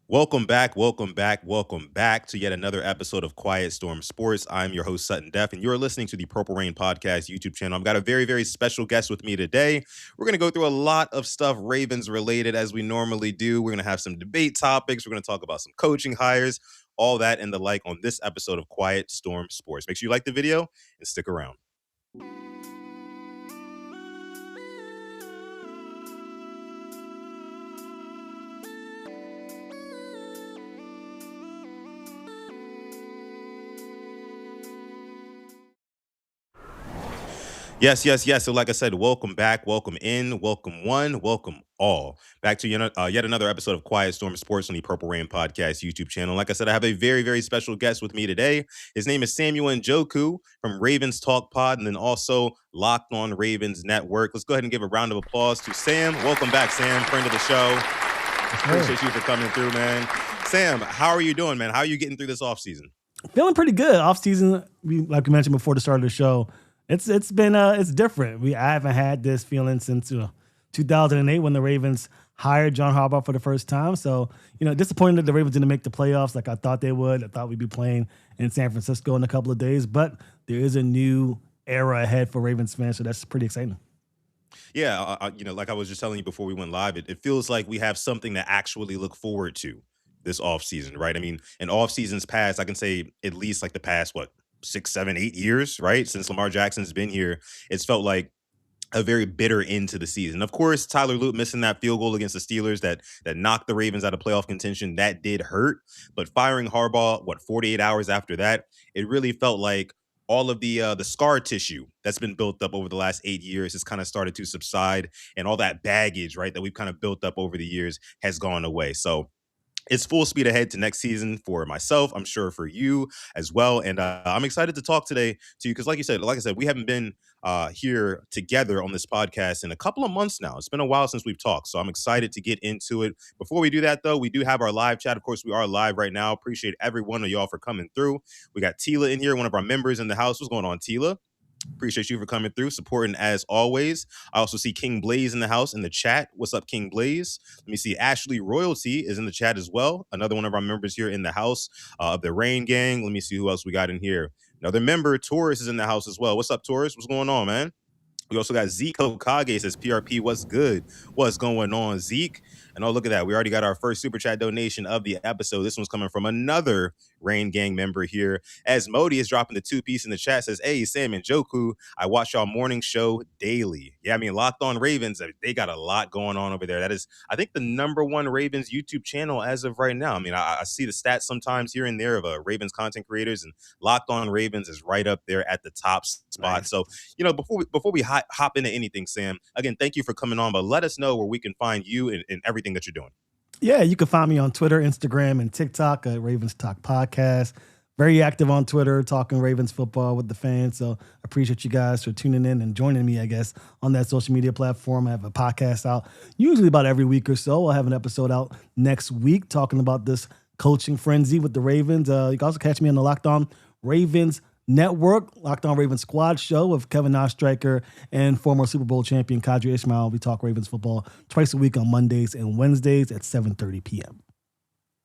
Welcome back, welcome back, welcome back to yet another episode of Quiet Storm Sports. I'm your host, Sutton Def, and you're listening to the Purple Rain Podcast YouTube channel. I've got a very, very special guest with me today. We're going to go through a lot of stuff Ravens related as we normally do. We're going to have some debate topics. We're going to talk about some coaching hires, all that and the like on this episode of Quiet Storm Sports. Make sure you like the video and stick around. Yes. So, like I said, welcome back, welcome in, welcome one, welcome all back to yet another episode of Quiet Storm Sports on the Purple Rain Podcast YouTube channel. Like I said, I have a very, very special guest with me today. His name is Samuel Njoku from Ravens Talk Pod and then also Locked On Ravens Network. Let's go ahead and give a round of applause to Sam. Welcome back, Sam, friend of the show. Appreciate you for coming through, man. Sam, how are you doing, man? How are you getting through this offseason? Feeling pretty good. Offseason, like we mentioned before the start of the show, it's been it's different. I haven't had this feeling since 2008 when the Ravens hired John Harbaugh for the first time. So disappointed that the Ravens didn't make the playoffs like I thought they would. I thought we'd be playing in San Francisco in a couple of days, but there is a new era ahead for Ravens fans, so that's pretty exciting. Yeah, like I was just telling you before we went live, it feels like we have something to actually look forward to this offseason, right? I mean, in off seasons past, I can say at least like the past, 6, 7, 8 years, right? Since Lamar Jackson's been here, it's felt like a very bitter end to the season. Of course, Tyler Lute missing that field goal against the Steelers that knocked the Ravens out of playoff contention, that did hurt. But firing Harbaugh, 48 hours after that, it really felt like all of the scar tissue that's been built up over the last 8 years has kind of started to subside, and all that baggage, right, that we've kind of built up over the years has gone away. So it's full speed ahead to next season for myself. I'm sure for you as well. And I'm excited to talk today to you because, like I said, we haven't been here together on this podcast in a couple of months now. It's been a while since we've talked. So I'm excited to get into it. Before we do that, though, we do have our live chat. Of course, we are live right now. Appreciate every one of y'all for coming through. We got Tila in here, one of our members in the house. What's going on, Tila? Appreciate you for coming through, supporting as always. I also see King Blaze in the house in the chat. What's up, King Blaze? Let me see. Ashley Royalty is in the chat as well. Another one of our members here in the house of the Rain Gang. Let me see who else we got in here. Another member, Taurus, is in the house as well. What's up, Taurus? What's going on, man? We also got Zeke Okage says, PRP, what's good? What's going on, Zeke? And oh, look at that. We already got our first super chat donation of the episode. This one's coming from another Rain Gang member here. As Modi is dropping the 2-piece in the chat, says, hey, Sam Njoku, I watch y'all morning show daily. Yeah, I mean, Locked On Ravens, they got a lot going on over there. That is, I think, the #1 Ravens YouTube channel as of right now. I mean, I see the stats sometimes here and there of Ravens content creators, and Locked On Ravens is right up there at the top spot. Nice. So, before we hop into anything, Sam, again, thank you for coming on, but let us know where we can find you and everything that you're doing. Yeah, you can find me on Twitter, Instagram, and TikTok at Ravens Talk Podcast. Very active on Twitter, talking Ravens football with the fans. So appreciate you guys for tuning in and joining me, I guess, on that social media platform. I have a podcast out usually about every week or so. I'll have an episode out next week talking about this coaching frenzy with the Ravens. You can also catch me on the Locked On Ravens Network, Locked On Ravens Squad show with Kevin Ostreicher and former Super Bowl champion Kadri Ismail. We talk Ravens football twice a week on Mondays and Wednesdays at 7:30 p.m.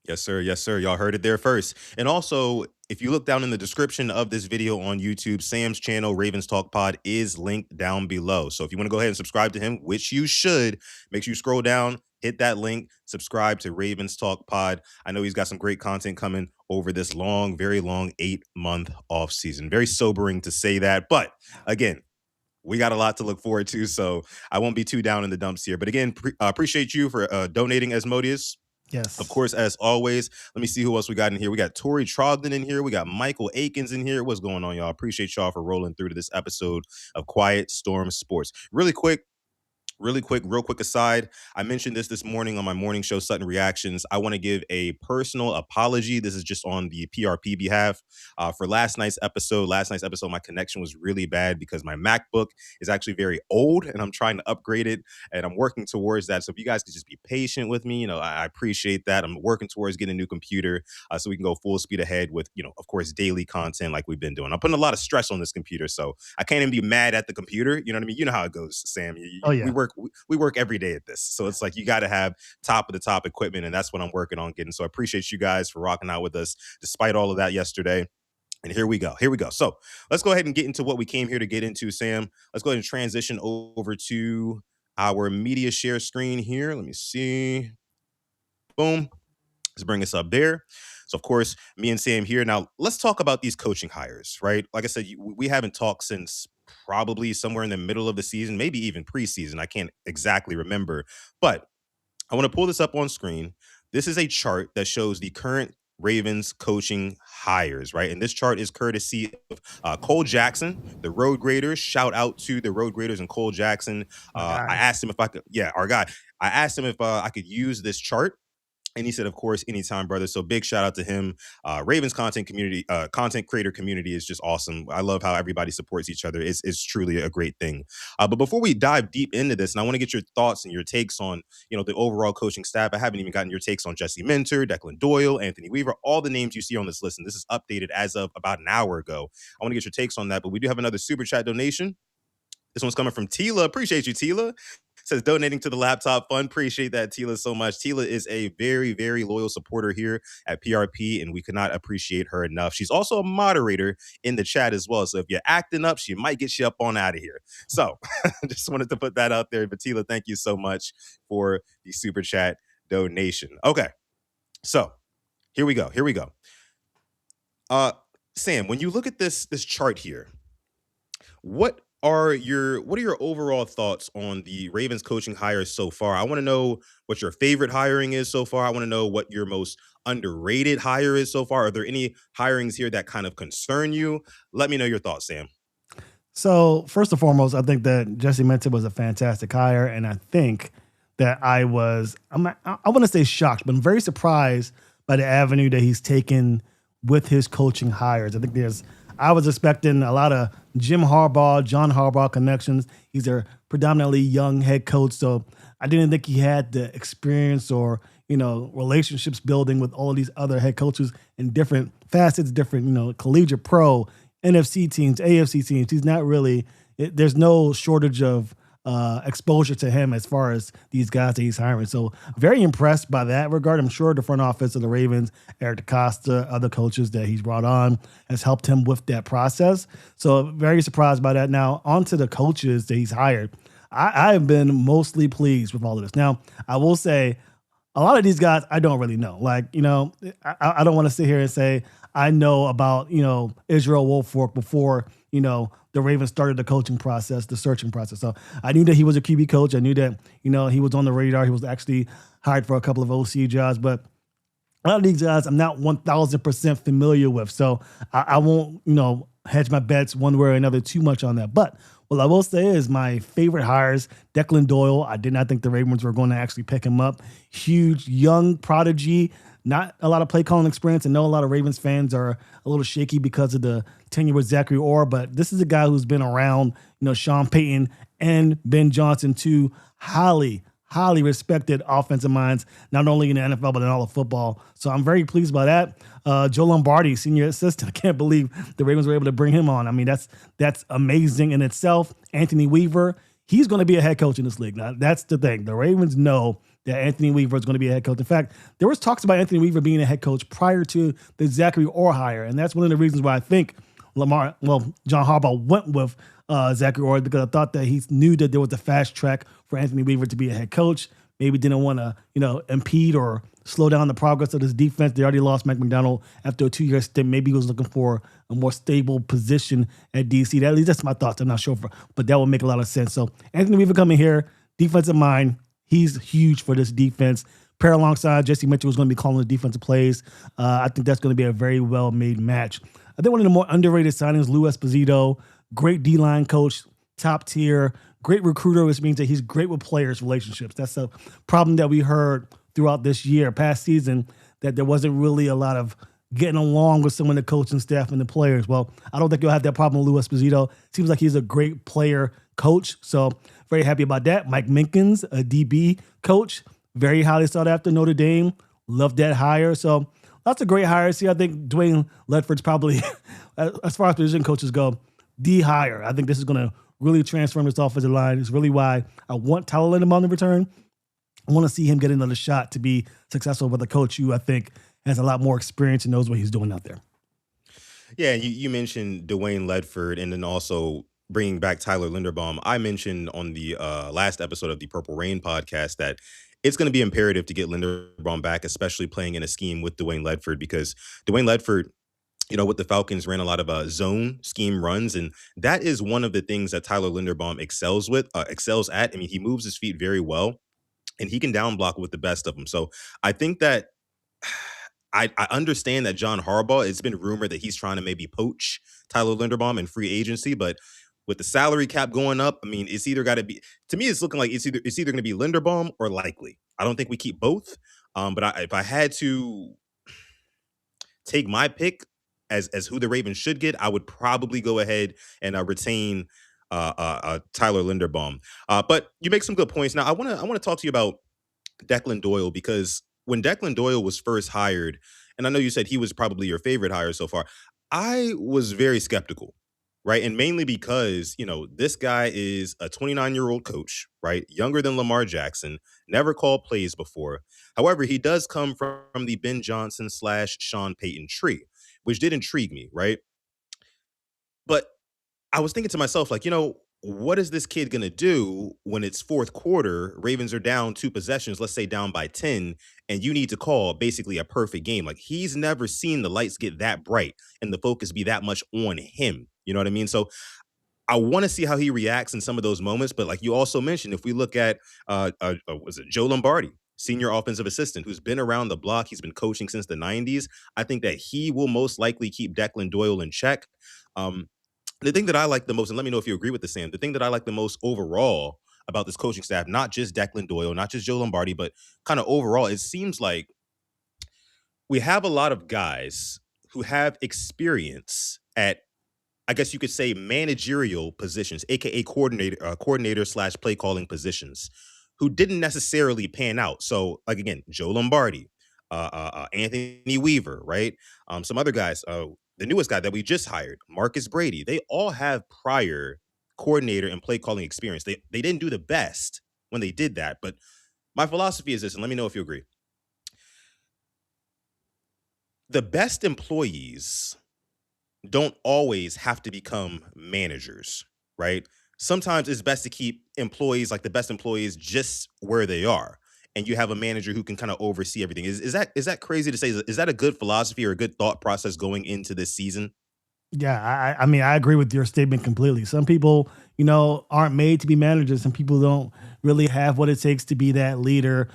Yes, sir. Yes, sir. Y'all heard it there first. And also, if you look down in the description of this video on YouTube, Sam's channel, Ravens Talk Pod, is linked down below. So if you want to go ahead and subscribe to him, which you should, make sure you scroll down, hit that link, subscribe to Ravens Talk Pod. I know he's got some great content coming over this long, very long 8-month off season. Very sobering to say that. But again, we got a lot to look forward to, so I won't be too down in the dumps here. But again, appreciate you for donating, Asmodeus. Yes. Of course, as always, let me see who else we got in here. We got Tori Trogdon in here. We got Michael Akins in here. What's going on, y'all? Appreciate y'all for rolling through to this episode of Quiet Storm Sports. Real quick aside. I mentioned this morning on my morning show, Sutton Reactions. I want to give a personal apology. This is just on the PRP behalf. For last night's episode, my connection was really bad because my MacBook is actually very old and I'm trying to upgrade it and I'm working towards that. So if you guys could just be patient with me, I appreciate that. I'm working towards getting a new computer so we can go full speed ahead with, of course, daily content like we've been doing. I'm putting a lot of stress on this computer, so I can't even be mad at the computer. You know what I mean? You know how it goes, Sam. Oh, yeah. We work we work every day at this. So it's like you got to have top of the top equipment, and that's what I'm working on getting. So I appreciate you guys for rocking out with us despite all of that yesterday. And here we go. Here we go. So let's go ahead and get into what we came here to get into, Sam. Let's go ahead and transition over to our media share screen here. Let me see. Boom. Let's bring us up there. So, of course, me and Sam here. Now, let's talk about these coaching hires, right? Like I said, we haven't talked since probably somewhere in the middle of the season, maybe even preseason. I can't exactly remember. But I want to pull this up on screen. This is a chart that shows the current Ravens coaching hires, right? And this chart is courtesy of Cole Jackson, the Road Graders. Shout out to the Road Graders and Cole Jackson. My I guy. asked him if I could, yeah, our guy. I asked him if I could use this chart, and he said, of course, anytime, brother. So big shout out to him. Ravens content creator community is just awesome. I love how everybody supports each other. It's truly a great thing. But before we dive deep into this, and I want to get your thoughts and your takes on, the overall coaching staff. I haven't even gotten your takes on Jesse Minter, Declan Doyle, Anthony Weaver, all the names you see on this list. And this is updated as of about an hour ago. I want to get your takes on that. But we do have another super chat donation. This one's coming from Tila. Appreciate you, Tila. Says donating to the laptop fund. Appreciate that, Tila, so much. Tila is a very, very loyal supporter here at PRP, and we could not appreciate her enough. She's also a moderator in the chat as well. So if you're acting up, she might get you up on out of here. So just wanted to put that out there. But Tila, thank you so much for the super chat donation. Okay. So here we go. Here we go. Sam, when you look at this chart here, what are your overall thoughts on the Ravens coaching hires so far? I want to know what your favorite hiring is so far. I want to know what your most underrated hire is so far. Are there any hirings here that kind of concern you? Let me know your thoughts, Sam. So first and foremost, I think that Jesse Minter was a fantastic hire, and I think that I want to say shocked, but I'm very surprised by the avenue that he's taken with his coaching hires. I was expecting a lot of Jim Harbaugh, John Harbaugh connections. He's a predominantly young head coach, so I didn't think he had the experience or relationships building with all of these other head coaches in different facets, different collegiate, pro, NFC teams, AFC teams. He's not really. There's no shortage of exposure to him as far as these guys that he's hiring. So very impressed by that regard. I'm sure the front office of the Ravens, Eric DeCosta, other coaches that he's brought on, has helped him with that process. So very surprised by that. Now on to the coaches that he's hired. I have been mostly pleased with all of this. Now I will say a lot of these guys I don't really know. I don't want to sit here and say I know about Israel Wolfork before the Ravens started the coaching process, the searching process. So I knew that he was a QB coach. I knew that he was on the radar. He was actually hired for a couple of OC jobs, but a lot of these guys I'm not 1,000% familiar with. So I won't hedge my bets one way or another too much on that. But what I will say is my favorite hires, Declan Doyle. I did not think the Ravens were going to actually pick him up. Huge, young prodigy, not a lot of play calling experience. I know a lot of Ravens fans are a little shaky because of the tenure with Zachary Orr, but this is a guy who's been around, Sean Payton and Ben Johnson, two highly respected offensive minds, not only in the NFL, but in all of football. So I'm very pleased by that. Joe Lombardi, senior assistant. I can't believe the Ravens were able to bring him on. I mean, that's amazing in itself. Anthony Weaver, he's going to be a head coach in this league. Now, that's the thing. The Ravens know that Anthony Weaver is going to be a head coach. In fact, there was talks about Anthony Weaver being a head coach prior to the Zachary Orr hire, and that's one of the reasons why I think John Harbaugh went with Zachary Orr, because I thought that he knew that there was a fast track for Anthony Weaver to be a head coach. Maybe didn't want to, impede or slow down the progress of this defense. They already lost Mike McDonald after a 2-year stint. Maybe he was looking for a more stable position at DC. At least that's my thoughts. I'm not sure, but that would make a lot of sense. So Anthony Weaver coming here, defensive mind. He's huge for this defense. Pair alongside Jesse Mitchell, who's going to be calling the defensive plays. I think that's going to be a very well-made match. I think one of the more underrated signings, Lou Esposito, great D-line coach, top tier, great recruiter, which means that he's great with players' relationships. That's a problem that we heard throughout this year, past season, that there wasn't really a lot of getting along with some of the coaching staff and the players. Well, I don't think you'll have that problem with Lou Esposito. Seems like he's a great player coach, so very happy about that. Mike Minkins, a DB coach, very highly sought after, Notre Dame. Love that hire. So lots of great hires here. I think Dwayne Ledford's probably, as far as position coaches go, the hire. I think this is going to really transform this offensive line. It's really why I want Tyler Linderbaum to return. I want to see him get another shot to be successful with a coach who I think has a lot more experience and knows what he's doing out there. Yeah, you mentioned Dwayne Ledford and then also bringing back Tyler Linderbaum. I mentioned on the last episode of the Purple Rain podcast that it's going to be imperative to get Linderbaum back, especially playing in a scheme with Dwayne Ledford, because Dwayne Ledford, with the Falcons ran a lot of zone scheme runs, and that is one of the things that Tyler Linderbaum excels at. I mean, he moves his feet very well, and he can down block with the best of them. So I think that I understand that John Harbaugh, it's been rumored that he's trying to maybe poach Tyler Linderbaum in free agency, but with the salary cap going up, I mean, it's either got to be, to me, it's looking like it's either going to be Linderbaum or Likely. I don't think we keep both. But if I had to take my pick as who the Ravens should get, I would probably go ahead and retain Tyler Linderbaum. But you make some good points. Now, I want to talk to you about Declan Doyle, because when Declan Doyle was first hired, and I know you said he was probably your favorite hire so far, I was very skeptical, right? And mainly because, this guy is a 29-year-old coach, right? Younger than Lamar Jackson, never called plays before. However, he does come from the Ben Johnson slash Sean Payton tree, which did intrigue me, right? But I was thinking to myself, like, what is this kid going to do when it's fourth quarter? Ravens are down two possessions, let's say down by 10, and you need to call basically a perfect game. Like, he's never seen the lights get that bright and the focus be that much on him. You know what I mean? So I want to see how he reacts in some of those moments. But like you also mentioned, if we look at, was it Joe Lombardi? Senior offensive assistant who's been around the block. He's been coaching since the 90s. I think that he will most likely keep Declan Doyle in check. Um, the thing that I like the most, and let me know if you agree with this, Sam, the thing that I like the most overall about this coaching staff, not just Declan Doyle, not just Joe Lombardi, but kind of overall, it seems like we have a lot of guys who have experience at, I guess you could say, managerial positions, aka coordinator slash play calling positions, who didn't necessarily pan out. So, like again, Joe Lombardi, Anthony Weaver, right? Some other guys, the newest guy that we just hired, Marcus Brady. They all have prior coordinator and play calling experience. They didn't do the best when they did that, but my philosophy is this, and let me know if you agree. The best employees don't always have to become managers, right? Sometimes it's best to keep employees, like the best employees, just where they are, and you have a manager who can kind of oversee everything. Is that crazy to say? Is that a good philosophy or a good thought process going into this season? Yeah, I mean, I agree with your statement completely. Some people, aren't made to be managers. Some people don't really have what it takes to be that leader.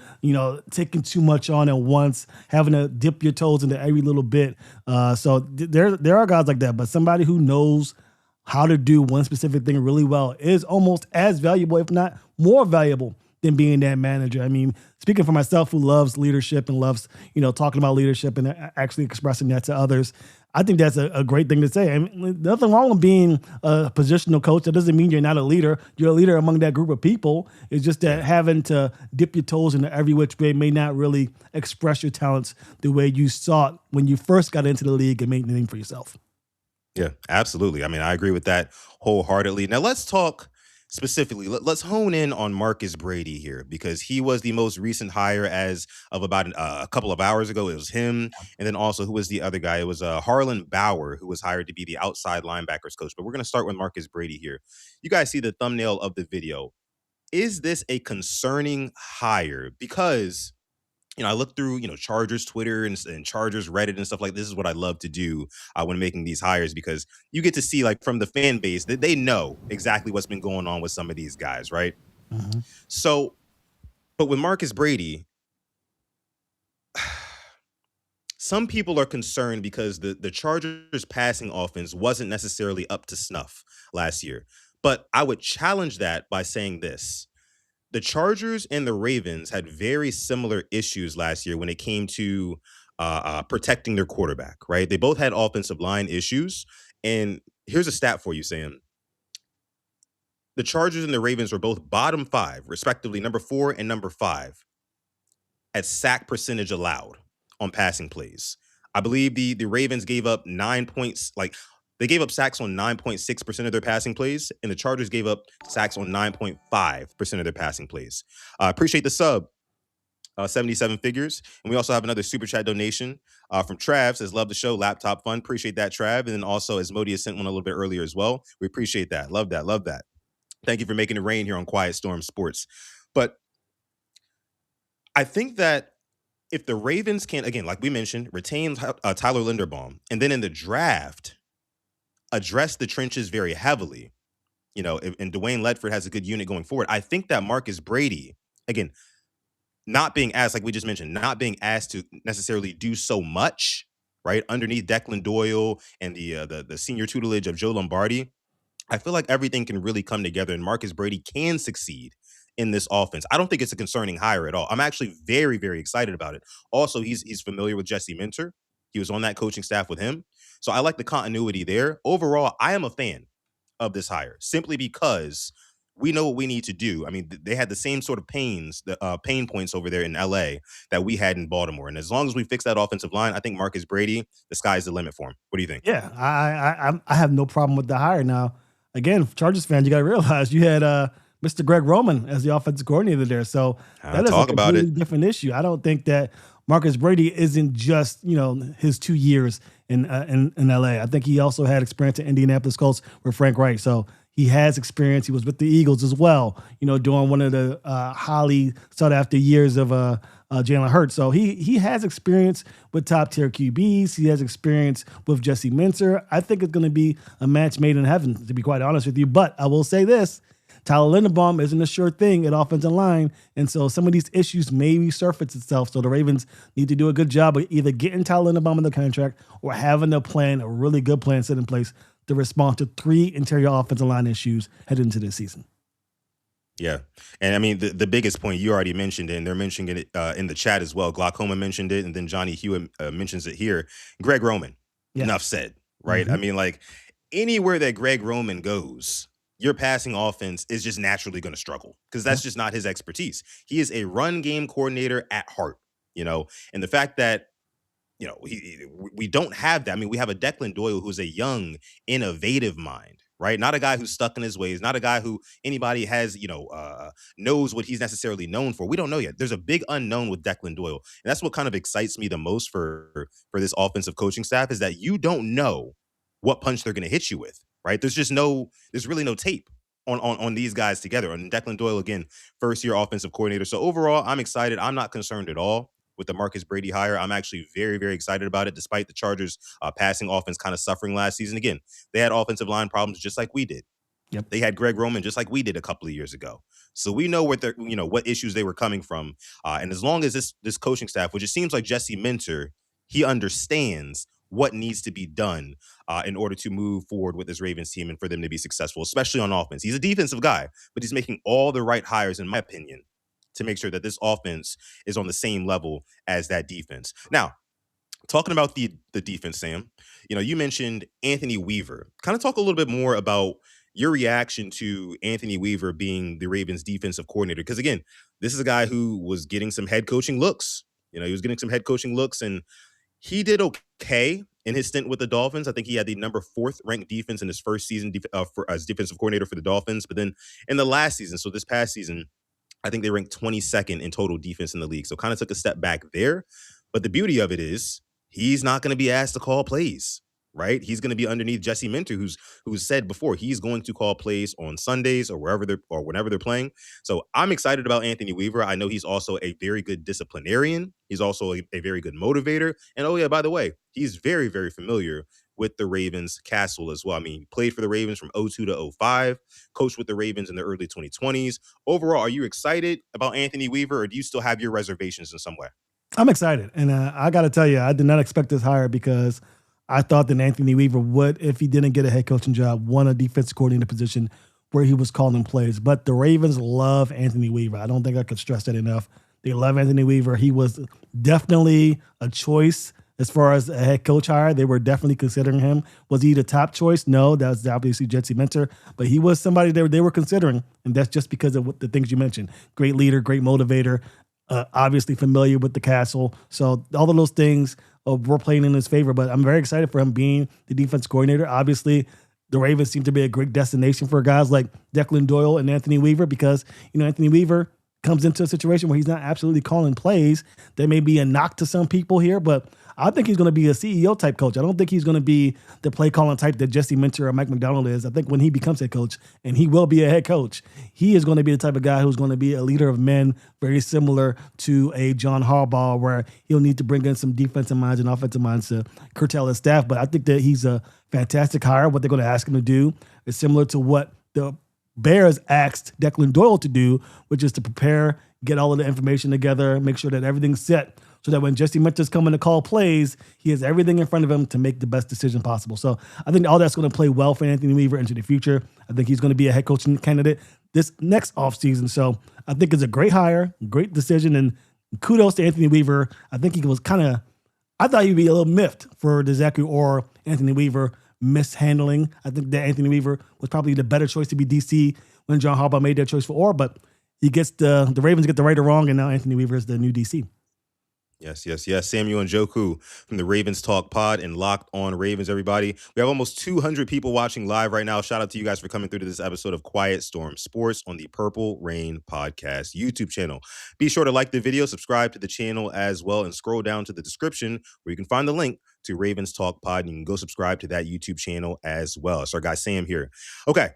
Taking too much on at once, having to dip your toes into every little bit. There are guys like that, but somebody who knows how to do one specific thing really well is almost as valuable, if not more valuable, than being that manager. I mean, speaking for myself, who loves leadership and loves, talking about leadership and actually expressing that to others, I think that's a great thing to say. I mean, nothing wrong with being a positional coach. That doesn't mean you're not a leader. You're a leader among that group of people. It's just that Yeah. having to dip your toes into every which way may not really express your talents the way you sought when you first got into the league and made a name for yourself. Yeah, absolutely. I mean, I agree with that wholeheartedly. Now, let's talk specifically. Let's hone in on Marcus Brady here, because he was the most recent hire as of about a couple of hours ago. It was him. And then also, who was the other guy? It was Harlan Bauer, who was hired to be the outside linebackers coach. But we're going to start with Marcus Brady here. You guys see the thumbnail of the video. Is this a concerning hire? Because I look through, Chargers Twitter and Chargers Reddit and stuff like this. Is what I love to do when making these hires, because you get to see, like, from the fan base that they know exactly what's been going on with some of these guys, right? Mhm. So, but with Marcus Brady, some people are concerned because the Chargers passing offense wasn't necessarily up to snuff last year. But I would challenge that by saying this. The Chargers and the Ravens had very similar issues last year when it came to protecting their quarterback, right? They both had offensive line issues. And here's a stat for you, Sam. The Chargers and the Ravens were both bottom five, respectively, number 4 and number 5, at sack percentage allowed on passing plays. I believe the Ravens gave up 9 points, like They gave up sacks on 9.6% of their passing plays, and the Chargers gave up sacks on 9.5% of their passing plays. Appreciate the sub. 77 figures. And we also have another super chat donation from Trav. Says, love the show, laptop fun. Appreciate that, Trav. And then also, Asmodeus sent one a little bit earlier as well. We appreciate that. Love that. Love that. Thank you for making it rain here on Quiet Storm Sports. But I think that if the Ravens can, again, like we mentioned, retain Tyler Linderbaum, and then in the draft, address the trenches very heavily, and Dwayne Ledford has a good unit going forward, I think that Marcus Brady, again, not being asked, like we just mentioned, not being asked to necessarily do so much, right? Underneath Declan Doyle and the senior tutelage of Joe Lombardi, I feel like everything can really come together and Marcus Brady can succeed in this offense. I don't think it's a concerning hire at all. I'm actually very, very excited about it. Also, he's familiar with Jesse Minter. He was on that coaching staff with him. So I like the continuity there. Overall, I am a fan of this hire simply because we know what we need to do. I mean, they had the same sort of pain points over there in LA that we had in Baltimore. And as long as we fix that offensive line, I think Marcus Brady, the sky's the limit for him. What do you think? Yeah, I have no problem with the hire. Now, again, Chargers fans, you got to realize you had Mr. Greg Roman as the offensive coordinator there, so that is a completely different issue. I don't think that Marcus Brady isn't just his 2 years in LA. I think he also had experience in Indianapolis Colts with Frank Reich, so he has experience. He was with the Eagles as well, during one of the highly sought after years of Jalen Hurts. So he has experience with top tier QBs. He has experience with Jesse Minter. I think it's going to be a match made in heaven, to be quite honest with you. But I will say this. Tyler Linderbaum isn't a sure thing at offensive line, and so some of these issues may resurface itself. So the Ravens need to do a good job of either getting Tyler Linderbaum in the contract or having a really good plan set in place to respond to 3 interior offensive line issues heading into this season. Yeah. And I mean, the biggest point you already mentioned it, and they're mentioning it in the chat as well. Glaucoma mentioned it, and then Johnny Hewitt mentions it here. Greg Roman, enough said, right? I mean, like anywhere that Greg Roman goes, your passing offense is just naturally going to struggle because that's just not his expertise. He is a run game coordinator at heart, and the fact that, we don't have that. I mean, we have a Declan Doyle who's a young, innovative mind, right? Not a guy who's stuck in his ways, not a guy who anybody has, knows what he's necessarily known for. We don't know yet. There's a big unknown with Declan Doyle. And that's what kind of excites me the most for this offensive coaching staff is that you don't know what punch they're going to hit you with, right? There's really no tape on these guys together. And Declan Doyle, again, first year offensive coordinator. So overall, I'm excited. I'm not concerned at all with the Marcus Brady hire. I'm actually very, very excited about it, despite the Chargers passing offense kind of suffering last season. Again, they had offensive line problems just like we did. Yep. They had Greg Roman just like we did a couple of years ago. So we know what issues they were coming from. And as long as this coaching staff, which it seems like Jesse Minter, he understands what needs to be done in order to move forward with this Ravens team and for them to be successful, especially on offense. He's a defensive guy, but he's making all the right hires, in my opinion, to make sure that this offense is on the same level as that defense. Now, talking about the defense, Sam, you mentioned Anthony Weaver. Kind of talk a little bit more about your reaction to Anthony Weaver being the Ravens defensive coordinator. Because again, this is a guy who was getting some head coaching looks. He was getting some head coaching looks, and he did okay in his stint with the Dolphins. I think he had the number 4th ranked defense in his first season as defensive coordinator for the Dolphins. But then in the last season, so this past season, I think they ranked 22nd in total defense in the league. So kind of took a step back there. But the beauty of it is he's not going to be asked to call plays, right? He's going to be underneath Jesse Minter, who's said before he's going to call plays on Sundays or whenever they're playing. So I'm excited about Anthony Weaver. I know he's also a very good disciplinarian. He's also a very good motivator. And oh yeah, by the way, he's very, very familiar with the Ravens castle as well. I mean, he played for the Ravens from 02 to 05, coached with the Ravens in the early 2020s. Overall, are you excited about Anthony Weaver, or do you still have your reservations in some way? I'm excited. And I got to tell you, I did not expect this hire because I thought that Anthony Weaver would, if he didn't get a head coaching job, want a defensive coordinator position where he was calling plays. But the Ravens love Anthony Weaver. I don't think I could stress that enough. They love Anthony Weaver. He was definitely a choice as far as a head coach hire. They were definitely considering him. Was he the top choice? No, that was obviously Jesse Minter. But he was somebody they were considering, and that's just because of the things you mentioned. Great leader, great motivator, obviously familiar with the castle. So all of those things were playing in his favor. But I'm very excited for him being the defense coordinator. Obviously, the Ravens seem to be a great destination for guys like Declan Doyle and Anthony Weaver because, Anthony Weaver comes into a situation where he's not absolutely calling plays. There may be a knock to some people here, but I think he's going to be a CEO type coach. I don't think he's going to be the play calling type that Jesse Minter or Mike McDonald is. I think when he becomes head coach, and he will be a head coach, he is going to be the type of guy who's going to be a leader of men, very similar to a John Harbaugh, where he'll need to bring in some defensive minds and offensive minds to curtail his staff. But I think that he's a fantastic hire. What they're going to ask him to do is similar to what the Bears asked Declan Doyle to do, which is to prepare, get all of the information together, make sure that everything's set so that when Jesse Minter's coming to call plays, he has everything in front of him to make the best decision possible. So I think all that's going to play well for Anthony Weaver into the future. I think he's going to be a head coaching candidate this next offseason. So I think it's a great hire, great decision, and kudos to Anthony Weaver. I think he was I thought he'd be a little miffed for the Zachary or Anthony Weaver mishandling. I think that Anthony Weaver was probably the better choice to be DC when John Harbaugh made that choice for Orr, but he gets the Ravens get the right or wrong, and now Anthony Weaver is the new DC. Yes, yes, yes. Samuel Njoku from the Ravens Talk Pod and Locked On Ravens, everybody. We have almost 200 people watching live right now. Shout out to you guys for coming through to this episode of Quiet Storm Sports on the Purple Rain Podcast YouTube channel. Be sure to like the video, subscribe to the channel as well, and scroll down to the description where you can find the link to Ravens Talk Pod, and you can go subscribe to that YouTube channel as well. It's our guy Sam here. Okay,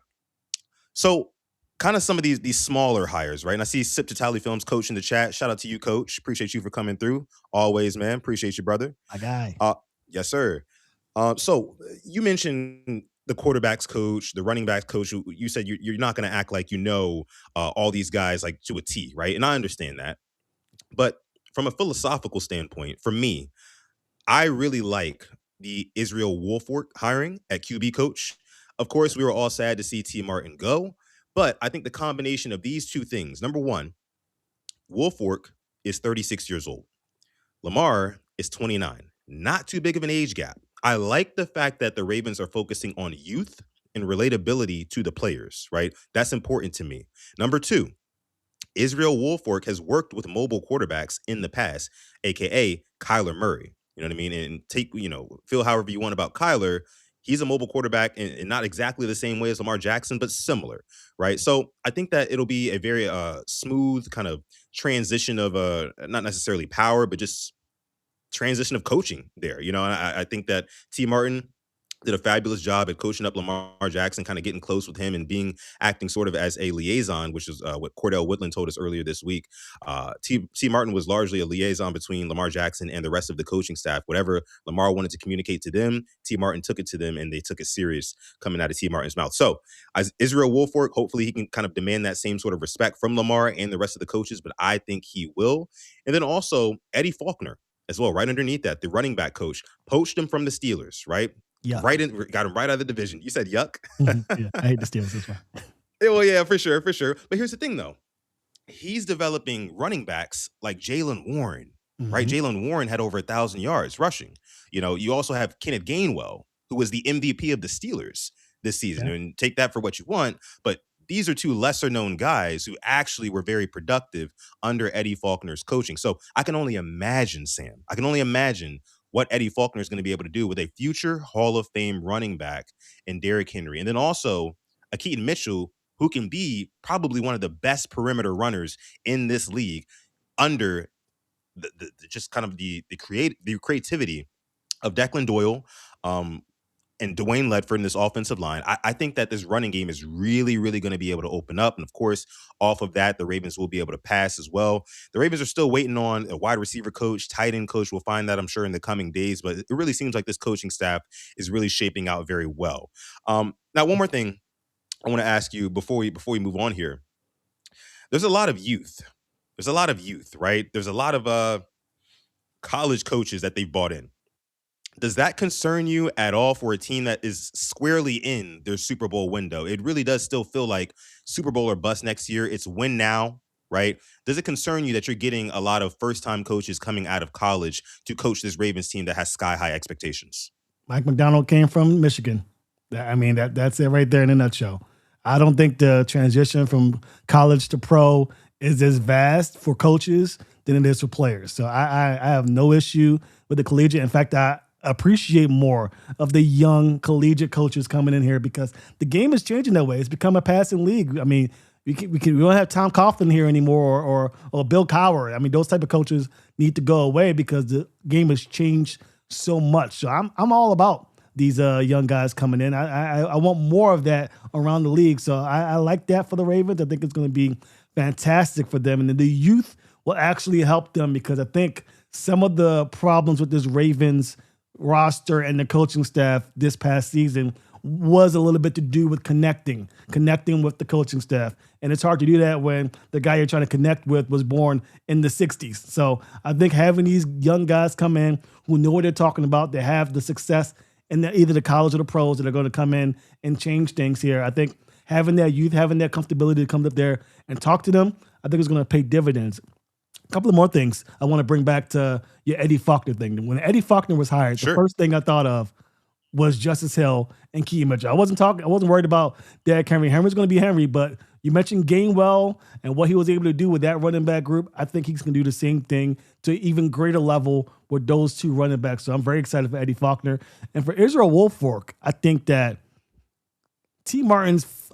so kind of some of these smaller hires, right? And I see Sip to Tally Films coach in the chat. Shout out to you, coach. Appreciate you for coming through. Always, man. Appreciate you, brother. My guy. Yes, sir. So you mentioned the quarterbacks coach, the running backs coach. You said you're not going to act like all these guys like to a T, right? And I understand that. But from a philosophical standpoint, for me, I really like the Israel Wolfork hiring at QB coach. Of course, we were all sad to see T. Martin go, but I think the combination of these two things, number one, Wolfork is 36 years old. Lamar is 29. Not too big of an age gap. I like the fact that the Ravens are focusing on youth and relatability to the players, right? That's important to me. Number two, Israel Wolfork has worked with mobile quarterbacks in the past, aka Kyler Murray. You know what I mean? And feel however you want about Kyler. He's a mobile quarterback and not exactly the same way as Lamar Jackson, but similar, right? So I think that it'll be a very smooth kind of transition of not necessarily power, but just transition of coaching there. And I think that T. Martin did a fabulous job at coaching up Lamar Jackson, kind of getting close with him and acting sort of as a liaison, which is what Cordell Woodland told us earlier this week. T. Martin was largely a liaison between Lamar Jackson and the rest of the coaching staff. Whatever Lamar wanted to communicate to them, T. Martin took it to them, and they took it serious coming out of T. Martin's mouth. So as Israel Wolfork, hopefully he can kind of demand that same sort of respect from Lamar and the rest of the coaches, but I think he will. And then also Eddie Faulkner as well, right underneath that, the running back coach, poached him from the Steelers, right? Yeah. Got him right out of the division. You said yuck. Yeah, I hate the Steelers this one. Well, yeah, for sure. But here's the thing, though. He's developing running backs like Jalen Warren, right? Jalen Warren had over 1,000 yards rushing. You also have Kenneth Gainwell, who was the MVP of the Steelers this season. Yeah. And take that for what you want, but these are two lesser known guys who actually were very productive under Eddie Faulkner's coaching. So I can only imagine, Sam, what Eddie Faulkner is going to be able to do with a future Hall of Fame running back in Derrick Henry. And then also a Keaton Mitchell, who can be probably one of the best perimeter runners in this league under the just kind of the creativity of Declan Doyle, and Dwayne Ledford in this offensive line. I think that this running game is really, really going to be able to open up. And of course, off of that, the Ravens will be able to pass as well. The Ravens are still waiting on a wide receiver coach, tight end coach. We'll find that, I'm sure, in the coming days. But it really seems like this coaching staff is really shaping out very well. Now, one more thing I want to ask you before we move on here. There's a lot of youth. Right? There's a lot of college coaches that they've bought in. Does that concern you at all for a team that is squarely in their Super Bowl window? It really does still feel like Super Bowl or bust next year. It's win now, right? Does it concern you that you're getting a lot of first-time coaches coming out of college to coach this Ravens team that has sky-high expectations? Mike McDonald came from Michigan. I mean, that's it right there in a nutshell. I don't think the transition from college to pro is as vast for coaches than it is for players. So I have no issue with the collegiate. In fact, I appreciate more of the young collegiate coaches coming in here because the game is changing that way. It's become a passing league. I mean, we don't have Tom Coughlin here anymore or Bill Cowher. I mean, those type of coaches need to go away because the game has changed so much. So I'm all about these young guys coming in. I want more of that around the league. So I like that for the Ravens. I think it's going to be fantastic for them, and the youth will actually help them because I think some of the problems with this Ravens roster and the coaching staff this past season was a little bit to do with connecting with the coaching staff. And it's hard to do that when the guy you're trying to connect with was born in the 60s. So I think having these young guys come in who know what they're talking about, they have the success in either the college or the pros that are going to come in and change things here. I think having that youth, having that comfortability to come up there and talk to them, I think it's going to pay dividends. A couple of more things I want to bring back to your Eddie Faulkner thing. When Eddie Faulkner was hired, the Sure. first thing I thought of was Justice Hill and Keaton Mitchell. I wasn't worried about Derrick Henry. Henry's going to be Henry, but you mentioned Gainwell and what he was able to do with that running back group. I think he's going to do the same thing to an even greater level with those two running backs. So I'm very excited for Eddie Faulkner. And for Israel Wolfork, I think that T. Martin's,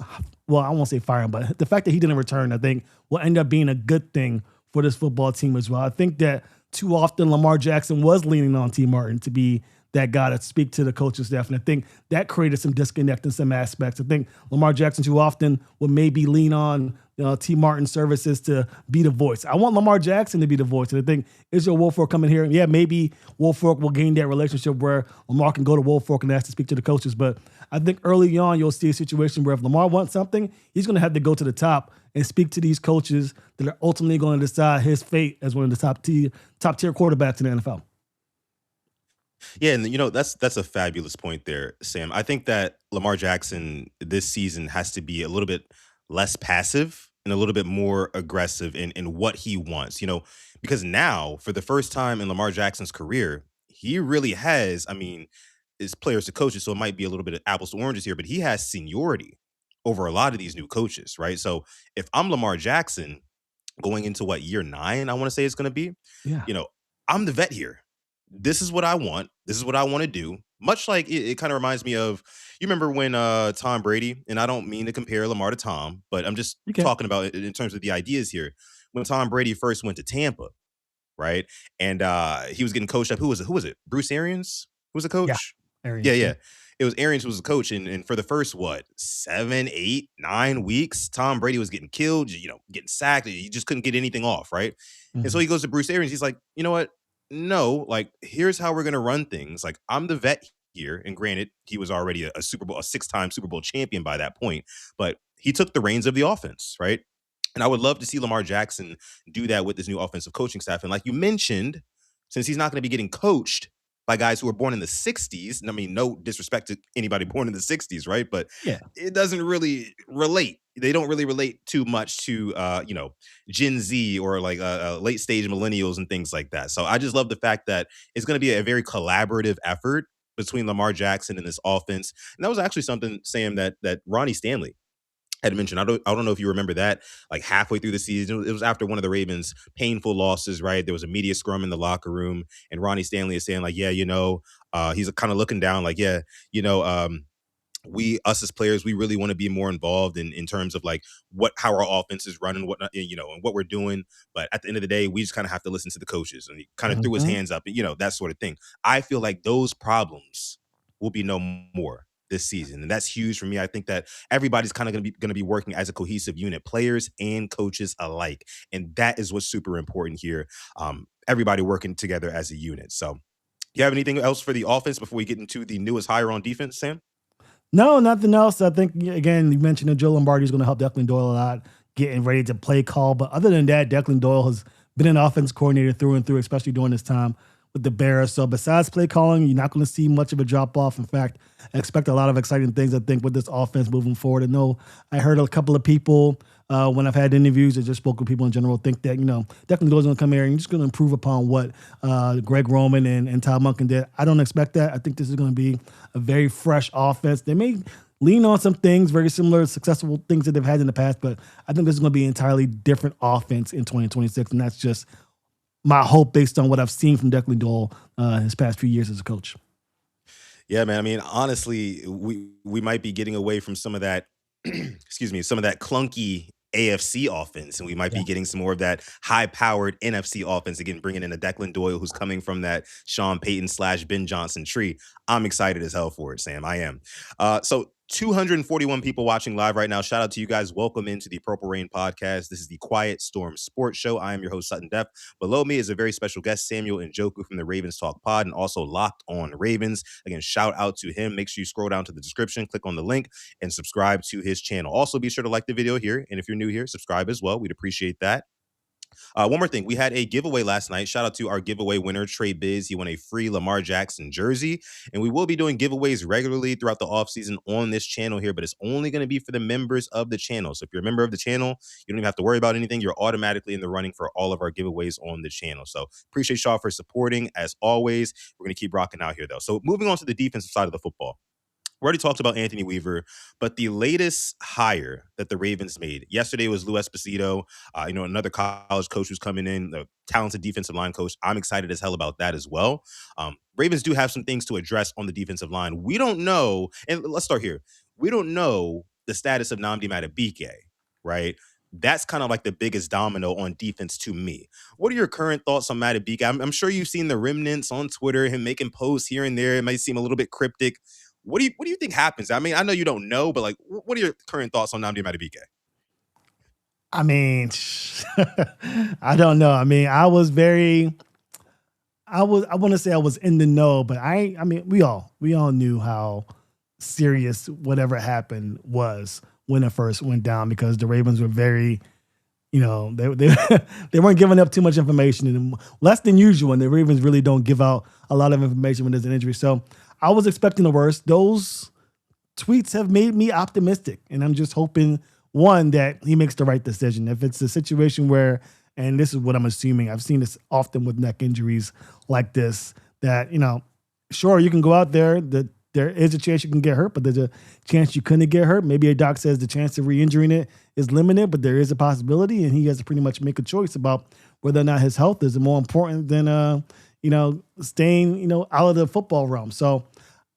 well, I won't say firing, but the fact that he didn't return, I think will end up being a good thing for this football team as well. I think that too often Lamar Jackson was leaning on T. Martin to be that guy to speak to the coaching staff. And I think that created some disconnect in some aspects. I think Lamar Jackson too often would maybe lean on T. Martin services to be the voice. I want Lamar Jackson to be the voice. And I think Israel Wolfork coming here. And yeah, maybe Wolfork will gain that relationship where Lamar can go to Wolfork and ask to speak to the coaches. But I think early on, you'll see a situation where if Lamar wants something, he's going to have to go to the top and speak to these coaches that are ultimately going to decide his fate as one of the top tier quarterbacks in the NFL. Yeah, and that's a fabulous point there, Sam. I think that Lamar Jackson this season has to be a little bit less passive and a little bit more aggressive in what he wants. Because now for the first time in Lamar Jackson's career, he really has. I mean, it's players to coaches, so it might be a little bit of apples to oranges here, but he has seniority over a lot of these new coaches, right? So if I'm Lamar Jackson going into what year 9, I want to say it's going to be, Yeah. you know, I'm the vet here. This is what I want. This is what I want to do. Much like it kind of reminds me of, you remember when Tom Brady, and I don't mean to compare Lamar to Tom, but I'm just You can. talking about it in terms of the ideas here. When Tom Brady first went to Tampa, right? And he was getting coached up. Who was it? Who was it? Bruce Arians? Who was the Yeah. coach? Yeah, Arians. Yeah. yeah. It was Arians who was the coach. And for the first, what, 7, 8, 9 weeks, Tom Brady was getting killed, getting sacked. He just couldn't get anything off, right? And so Mhm. he goes to Bruce Arians. He's like, you know what? No, like, here's how we're going to run things. Like, I'm the vet here. And granted, he was already a Super Bowl, a 6-time Super Bowl champion by that point, but he took the reins of the offense, right? And I would love to see Lamar Jackson do that with this new offensive coaching staff. And like you mentioned, since he's not going to be getting coached by guys who were born in the 60s, and I mean, no disrespect to anybody born in the 60s, right? But Yeah. it doesn't really relate. They don't really relate too much to, Gen Z or like late stage millennials and things like that. So I just love the fact that it's going to be a very collaborative effort between Lamar Jackson and this offense. And that was actually something, Sam, that Ronnie Stanley had mentioned. I don't know if you remember that, like halfway through the season. It was after one of the Ravens' painful losses, right? There was a media scrum in the locker room, and Ronnie Stanley is saying, like, yeah, he's kind of looking down, like, yeah, you know, we us as players, we really want to be more involved in terms of like how our offense is running, what and what we're doing. But at the end of the day, we just kind of have to listen to the coaches. And he kind of threw his Mhm. hands up, that sort of thing. I feel like those problems will be no more this season, and that's huge for me. I think that everybody's kind of going to be working as a cohesive unit, players and coaches alike, and that is what's super important here. Everybody working together as a unit. So, you have anything else for the offense before we get into the newest hire on defense, Sam? No, nothing else. I think again, you mentioned that Joe Lombardi is going to help Declan Doyle a lot, getting ready to play call. But other than that, Declan Doyle has been an offense coordinator through and through, especially during this time with the Bears. So besides play calling, you're not going to see much of a drop off. In fact, I expect a lot of exciting things. I think with this offense moving forward. I know I heard a couple of people when I've had interviews or just spoke with people in general think that Declan Doyle's going to come here and he's just going to improve upon what Greg Roman and Todd Monken did. I don't expect that. I think this is going to be a very fresh offense. They may lean on some things, very similar, successful things that they've had in the past. But I think this is going to be an entirely different offense in 2026. And that's just my hope based on what I've seen from Declan Dole his past few years as a coach. Yeah, man. I mean, honestly, we might be getting away from some of that, excuse me, some of that clunky AFC offense, and we might Yeah. be getting some more of that high-powered NFC offense again, bringing in a Declan Doyle who's coming from that Sean Payton / Ben Johnson tree. I'm excited as hell for it, Sam. I am. So 241 people watching live right now. Shout out to you guys. Welcome into the Purple Rain podcast. This is the Quiet Storm Sports Show. I am your host, Sutton Def. Below me is a very special guest, Samuel Njoku from the Ravens Talk Pod, and also Locked on Ravens. Again, shout out to him. Make sure you scroll down to the description, click on the link, and subscribe to his channel. Also, be sure to like the video here, and if you're new here, subscribe as well. We'd appreciate that. One more thing, we had a giveaway last night. Shout out to our giveaway winner, Trey Biz. He won a free Lamar Jackson jersey, and we will be doing giveaways regularly throughout the offseason on this channel here, but it's only going to be for the members of the channel. So if you're a member of the channel, you don't even have to worry about anything. You're automatically in the running for all of our giveaways on the channel. So appreciate y'all for supporting. As always, we're going to keep rocking out here, though. So moving on to the defensive side of the football. We already talked about Anthony Weaver, but the latest hire that the Ravens made yesterday was Lou Esposito, another college coach who's coming in, the talented defensive line coach. I'm excited as hell about that as well. Ravens do have some things to address on the defensive line. We don't know, and let's start here. We don't know the status of Nnamdi Madubuike, right? That's kind of like the biggest domino on defense to me. What are your current thoughts on Madubuike? I'm sure you've seen the remnants on Twitter, him making posts here and there. It might seem a little bit cryptic. What do you think happens? I mean, I know you don't know, but like, what are your current thoughts on Nnamdi Madubuike? I mean, I don't know. I mean, I want to say I was in the know, but I mean, we all knew how serious whatever happened was when it first went down, because the Ravens were very, they they weren't giving up too much information, and less than usual. And the Ravens really don't give out a lot of information when there's an injury. So I was expecting the worst. Those tweets have made me optimistic, and I'm just hoping, one, that he makes the right decision. If it's a situation where, and this is what I'm assuming, I've seen this often with neck injuries like this, that, sure, you can go out there, that there is a chance you can get hurt, but there's a chance you couldn't get hurt. Maybe a doc says the chance of re-injuring it is limited, but there is a possibility, and he has to pretty much make a choice about whether or not his health is more important than, staying, out of the football realm. So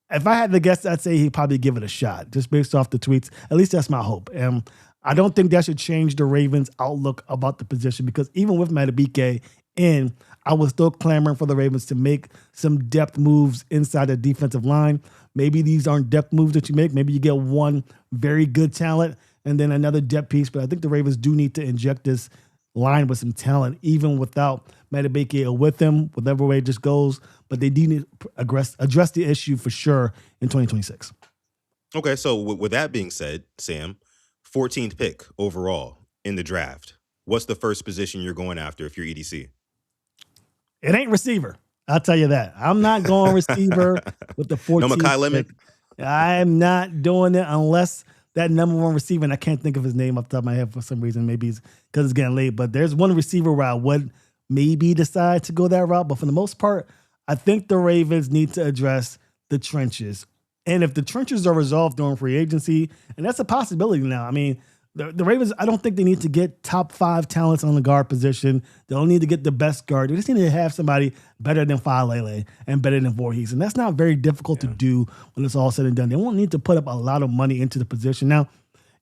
if I had to guess, I'd say he'd probably give it a shot, just based off the tweets. At least that's my hope. And I don't think that should change the Ravens' outlook about the position, because even with Madubuike in, I was still clamoring for the Ravens to make some depth moves inside the defensive line. Maybe these aren't depth moves that you make. Maybe you get one very good talent and then another depth piece. But I think the Ravens do need to inject this line with some talent, even without Madubuike or with him, whatever way it just goes. But they do need to address the issue for sure in 2026. Okay, so with that being said, Sam, 14th pick overall in the draft. What's the first position you're going after if you're EDC? It ain't receiver. I'll tell you that. I'm not going receiver with the 14th No Mekhi Lemon? pick. I'm not doing it unless that number one receiver, and I can't think of his name off the top of my head for some reason. Maybe it's because it's getting late, but there's one receiver where I would maybe decide to go that route. But for the most part, I think the Ravens need to address the trenches. And if the trenches are resolved during free agency, and that's a possibility now. I mean, the Ravens, I don't think they need to get top 5 talents on the guard position. They don't need to get the best guard. They just need to have somebody better than Falele and better than Voorhees. And that's not very difficult to do when it's all said and done. They won't need to put up a lot of money into the position. Now,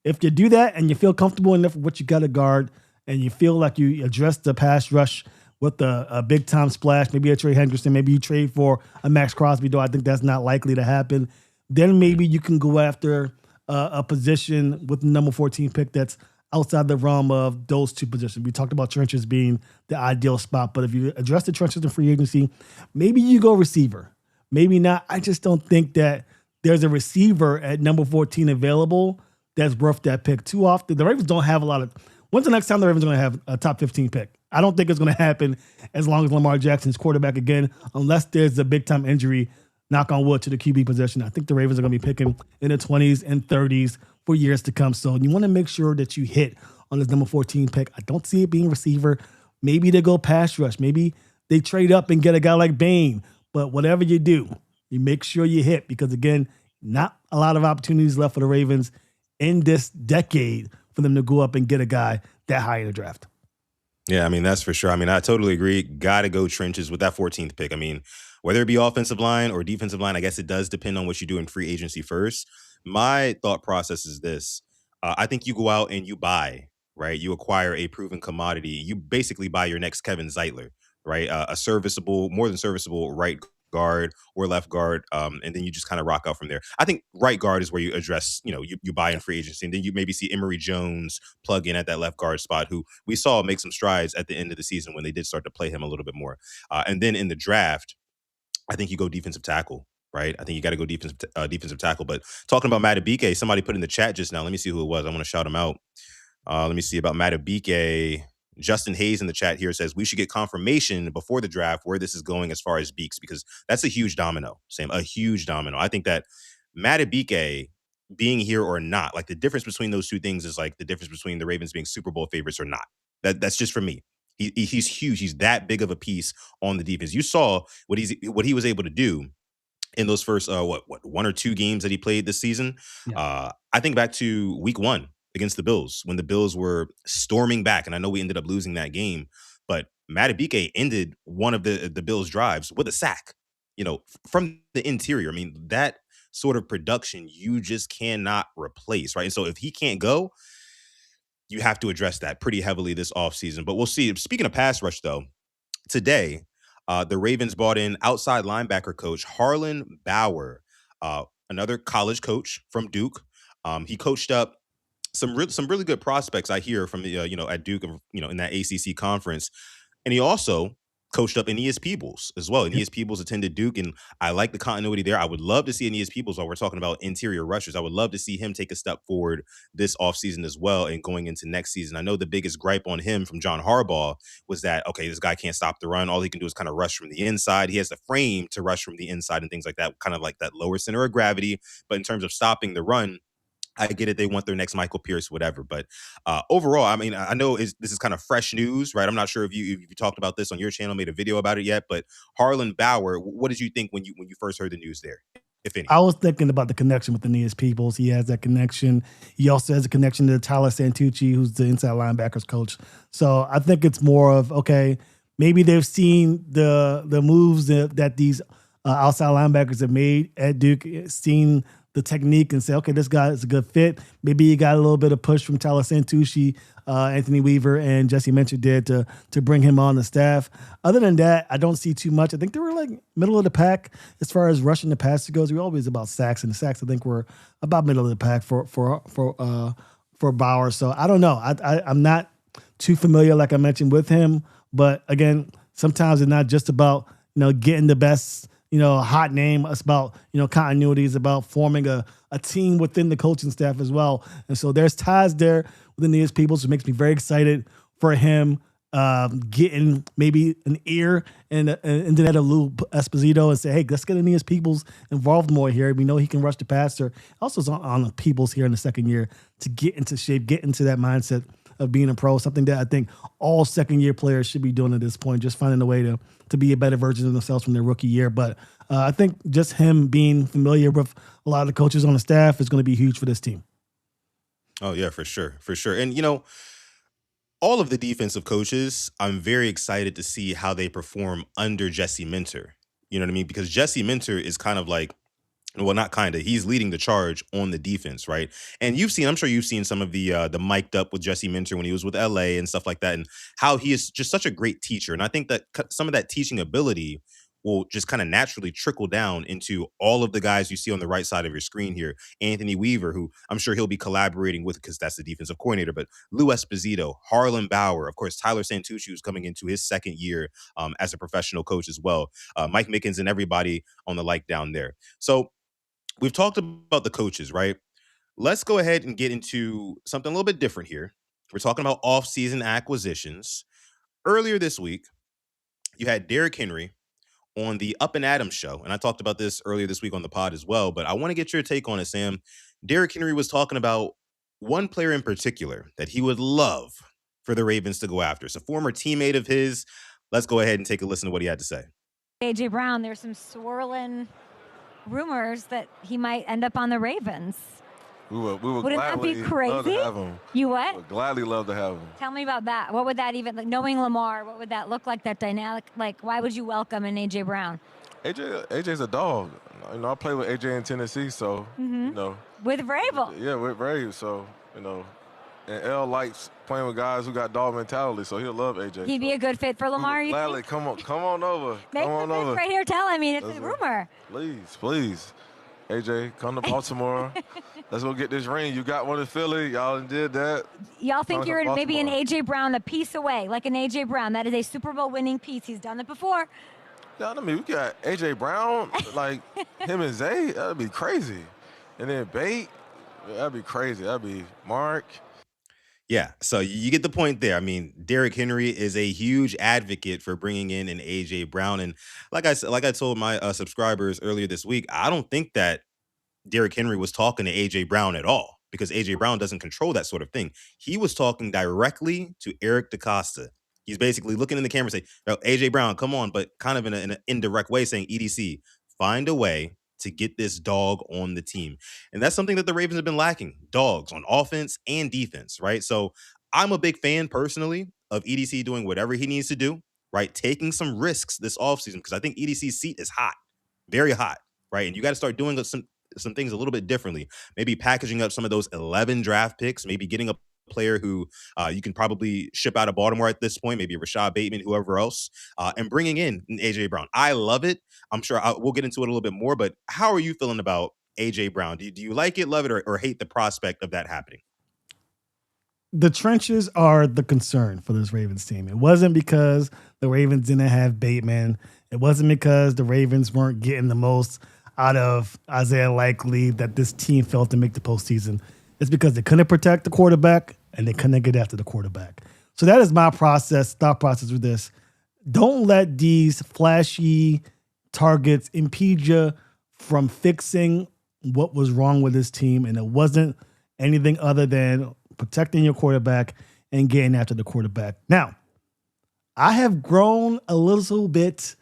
if you do that and you feel comfortable enough with what you got to guard, and you feel like you address the pass rush with a big-time splash, maybe a Trey Hendrickson, maybe you trade for a Max Crosby, though I think that's not likely to happen, then maybe you can go after a position with the number 14 pick that's outside the realm of those two positions. We talked about trenches being the ideal spot, but if you address the trenches in free agency, maybe you go receiver. Maybe not. I just don't think that there's a receiver at number 14 available that's worth that pick. Too often, the Ravens don't have a lot of. When's the next time the Ravens are going to have a top 15 pick? I don't think it's going to happen as long as Lamar Jackson's quarterback again, unless there's a big-time injury, knock on wood, to the QB position. I think the Ravens are going to be picking in the 20s and 30s for years to come. So you want to make sure that you hit on this number 14 pick. I don't see it being receiver. Maybe they go pass rush. Maybe they trade up and get a guy like Bain. But whatever you do, you make sure you hit, because, again, not a lot of opportunities left for the Ravens in this decade for them to go up and get a guy that high in the draft. Yeah, I mean, that's for sure. I mean, I totally agree. Got to go trenches with that 14th pick. I mean, whether it be offensive line or defensive line, I guess it does depend on what you do in free agency first. My thought process is this. I think you go out and you buy, right? You acquire a proven commodity. You basically buy your next Kevin Zeitler, right? A serviceable, more than serviceable right guard or left guard. And then you just kind of rock out from there. I think right guard is where you address, you buy in Yeah. free agency. And then you maybe see Emory Jones plug in at that left guard spot, who we saw make some strides at the end of the season when they did start to play him a little bit more. And then in the draft, I think you go defensive tackle, right? I think you got to go defensive tackle. But talking about Matabike, somebody put in the chat just now. Let me see who it was. I want to shout him out. Let me see about Matabike. Justin Hayes in the chat here says we should get confirmation before the draft where this is going as far as Beaks, because that's a huge domino, Sam, a huge domino. I think that Matabike being here or not, like the difference between those two things is like the difference between the Ravens being Super Bowl favorites or not. That's just for me. He's huge. He's that big of a piece on the defense. You saw what he was able to do in those first what 1 or 2 games that he played this season. Yeah. I think back to week 1 against the Bills when the Bills were storming back, and I know we ended up losing that game, but Matabike ended one of the Bills' drives with a sack. From the interior. I mean, that sort of production you just cannot replace, right? And so if he can't go, you have to address that pretty heavily this offseason. But we'll see. Speaking of pass rush, though, today, the Ravens brought in outside linebacker coach Harlan Bauer, another college coach from Duke. He coached up some really good prospects I hear from the at Duke, in that ACC conference, and he also coached up Aeneas Peebles as well. Yep. Aeneas Peebles attended Duke, and I like the continuity there. I would love to see Aeneas Peebles while we're talking about interior rushers. I would love to see him take a step forward this offseason as well and going into next season. I know the biggest gripe on him from John Harbaugh was that, okay, this guy can't stop the run. All he can do is kind of rush from the inside. He has the frame to rush from the inside and things like that, kind of like that lower center of gravity. But in terms of stopping the run, I get it. They want their next Michael Pierce, whatever. But overall, I mean, I know this is kind of fresh news, right? I'm not sure if you talked about this on your channel, made a video about it yet. But Harlan Bauer, what did you think when you first heard the news there, if any? I was thinking about the connection with Aeneas Peoples. He has that connection. He also has a connection to Tyler Santucci, who's the inside linebackers coach. So I think it's more of, okay, maybe they've seen the moves that these outside linebackers have made at Duke, seen the technique and say, okay, this guy is a good fit. Maybe you got a little bit of push from Tyler Santucci, Anthony Weaver, and Jesse Mencher did to bring him on the staff. Other than that, I don't see too much. I think they were like middle of the pack as far as rushing the passer goes. We're always about sacks, and the sacks I think were about middle of the pack for Bauer. So I don't know. I'm not too familiar, like I mentioned, with him. But again, sometimes it's not just about getting the best hot name. It's about, continuity. It's about forming a team within the coaching staff as well. And so there's ties there within these people. So it makes me very excited for him getting maybe an ear and then at a Lou Esposito and say, hey, let's get Aeneas Peoples involved more here. We know he can rush the passer. Also, it's on Peoples here in the second year to get into shape, get into that mindset of being a pro, something that I think all second-year players should be doing at this point, just finding a way to be a better version of themselves from their rookie year. But I think just him being familiar with a lot of the coaches on the staff is going to be huge for this team. Oh yeah, for sure, for sure. And all of the defensive coaches, I'm very excited to see how they perform under Jesse Minter. You know what I mean? Because Jesse Minter is kind of like, well, not kind of. He's leading the charge on the defense, right? And I'm sure you've seen some of the mic'd up with Jesse Minter when he was with LA and stuff like that, and how he is just such a great teacher. And I think that some of that teaching ability will just kind of naturally trickle down into all of the guys you see on the right side of your screen here. Anthony Weaver, who I'm sure he'll be collaborating with because that's the defensive coordinator, but Lou Esposito, Harlan Bauer, of course, Tyler Santucci, who's coming into his second year as a professional coach as well, Mike Mickens and everybody on the like down there. So we've talked about the coaches, right? Let's go ahead and get into something a little bit different here. We're talking about off-season acquisitions. Earlier this week, you had Derrick Henry on the Up and Adams show, and I talked about this earlier this week on the pod as well, but I want to get your take on it, Sam. Derrick Henry was talking about one player in particular that he would love for the Ravens to go after. It's a former teammate of his. Let's go ahead and take a listen to what he had to say. AJ Brown, there's some swirling rumors that he might end up on the Ravens. We would Wouldn't that be gladly love to crazy? have him. You We what? would gladly love to have him. Tell me about that. What would that even, like, knowing Lamar, what would that look like, that dynamic? Like, why would you welcome an A.J. Brown? AJ's a dog. I play with AJ in Tennessee, so With Vrabel. yeah, with Brady. So and L likes playing with guys who got dog mentality, so he'll love AJ. He'd be a good fit for Lamar, you Gladly, think? come on over. Make Come the on pitch over. right here. Tell him. I mean, it's a rumor. Please. AJ, come to Baltimore. Let's go get this ring. You got one in Philly. Y'all did that. Y'all think Come you're to maybe an Baltimore. A.J. Brown a piece away, like an A.J. Brown. That is a Super Bowl winning piece. He's done it before. Yeah, I mean, we got AJ Brown, like him and Zay. That'd be crazy. And then Bate, that'd be crazy. That'd be Mark. Yeah, so you get the point there. I mean, Derrick Henry is a huge advocate for bringing in an AJ Brown, and like I said, like I told my subscribers earlier this week, I don't think that Derrick Henry was talking to AJ Brown at all because AJ Brown doesn't control that sort of thing. He was talking directly to Eric DaCosta. He's basically looking in the camera and saying, "No, AJ Brown, come on," but kind of in an indirect way saying, "EDC, find a way to get this dog on the team." And that's something that the Ravens have been lacking, dogs on offense and defense, right? So I'm a big fan personally of EDC doing whatever he needs to do, right? Taking some risks this offseason because I think EDC's seat is hot, very hot, right? And you got to start doing some things a little bit differently. Maybe packaging up some of those 11 draft picks, maybe getting a player who you can probably ship out of Baltimore at this point, maybe Rashad Bateman, whoever else, and bringing in an AJ Brown. I love it. I'm sure we'll get into it a little bit more, but how are you feeling about AJ Brown? Do you like it, love it, or hate the prospect of that happening? The trenches are the concern for this Ravens team. It wasn't because the Ravens didn't have Bateman. It wasn't because the Ravens weren't getting the most out of Isaiah Likely that this team failed to make the postseason. It's because they couldn't protect the quarterback and they couldn't get after the quarterback. So that is my thought process with this. Don't let these flashy targets impede you from fixing what was wrong with this team. And it wasn't anything other than protecting your quarterback and getting after the quarterback. Now, I have grown a little bit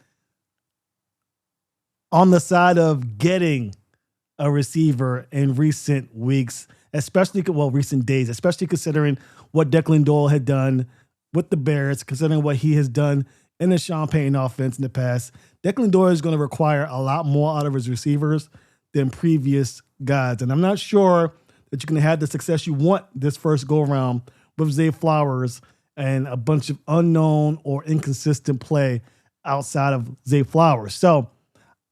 on the side of getting a receiver in recent weeks, recent days, especially considering what Declan Doyle had done with the Bears, considering what he has done in the Sean Payton offense in the past. Declan Doyle is going to require a lot more out of his receivers than previous guys. And I'm not sure that you can have the success you want this first go around with Zay Flowers and a bunch of unknown or inconsistent play outside of Zay Flowers. So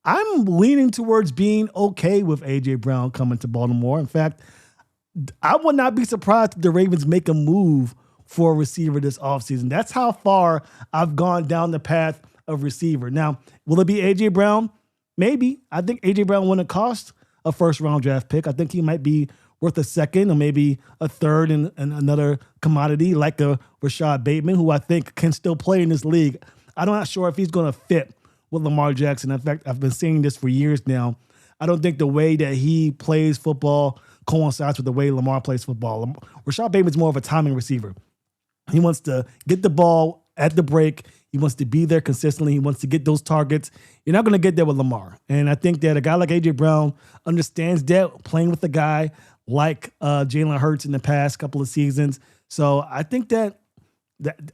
I'm leaning towards being okay with A.J. Brown coming to Baltimore. In fact, I would not be surprised if the Ravens make a move for a receiver this offseason. That's how far I've gone down the path of receiver. Now, will it be A.J. Brown? Maybe. I think A.J. Brown wouldn't cost a first-round draft pick. I think he might be worth a second or maybe a third in another commodity like a Rashad Bateman, who I think can still play in this league. I'm not sure if he's going to fit with Lamar Jackson. In fact, I've been saying this for years now. I don't think the way that he plays football coincides with the way Lamar plays football. Rashad Bateman's more of a timing receiver. He wants to get the ball at the break. He wants to be there consistently. He wants to get those targets. You're not going to get there with Lamar. And I think that a guy like A.J. Brown understands that, playing with a guy like Jalen Hurts in the past couple of seasons. So I think that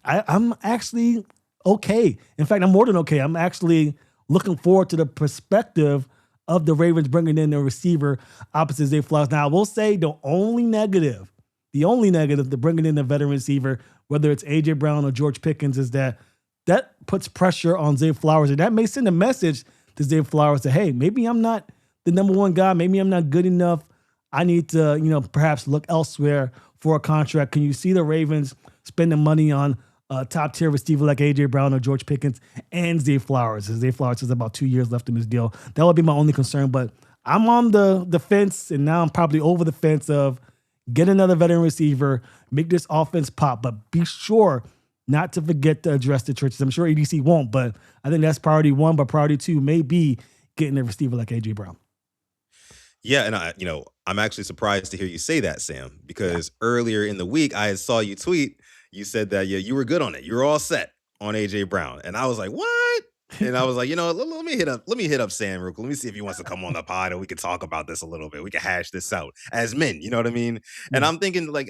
I'm actually okay. In fact, I'm more than okay. I'm actually looking forward to the perspective of the Ravens bringing in a receiver opposite Zay Flowers. Now, I will say the only negative to bringing in a veteran receiver, whether it's A.J. Brown or George Pickens, is that puts pressure on Zay Flowers. And that may send a message to Zay Flowers that, hey, maybe I'm not the number one guy. Maybe I'm not good enough. I need to, perhaps look elsewhere for a contract. Can you see the Ravens spending money on a top-tier receiver like A.J. Brown or George Pickens and Zay Flowers? Zay Flowers has about 2 years left in his deal. That would be my only concern. But I'm on the fence, and now I'm probably over the fence of get another veteran receiver, make this offense pop, but be sure not to forget to address the trenches. I'm sure EDC won't, but I think that's priority one. But priority two may be getting a receiver like A.J. Brown. Yeah, and I'm actually surprised to hear you say that, Sam, because earlier in the week I saw you tweet. You said that you were good on it. You were all set on AJ Brown, and I was like, what? And I was like, let me hit up Sam real quick. Let me see if he wants to come on the pod and we can talk about this a little bit. We can hash this out as men. You know what I mean? And Yeah. I'm thinking, like,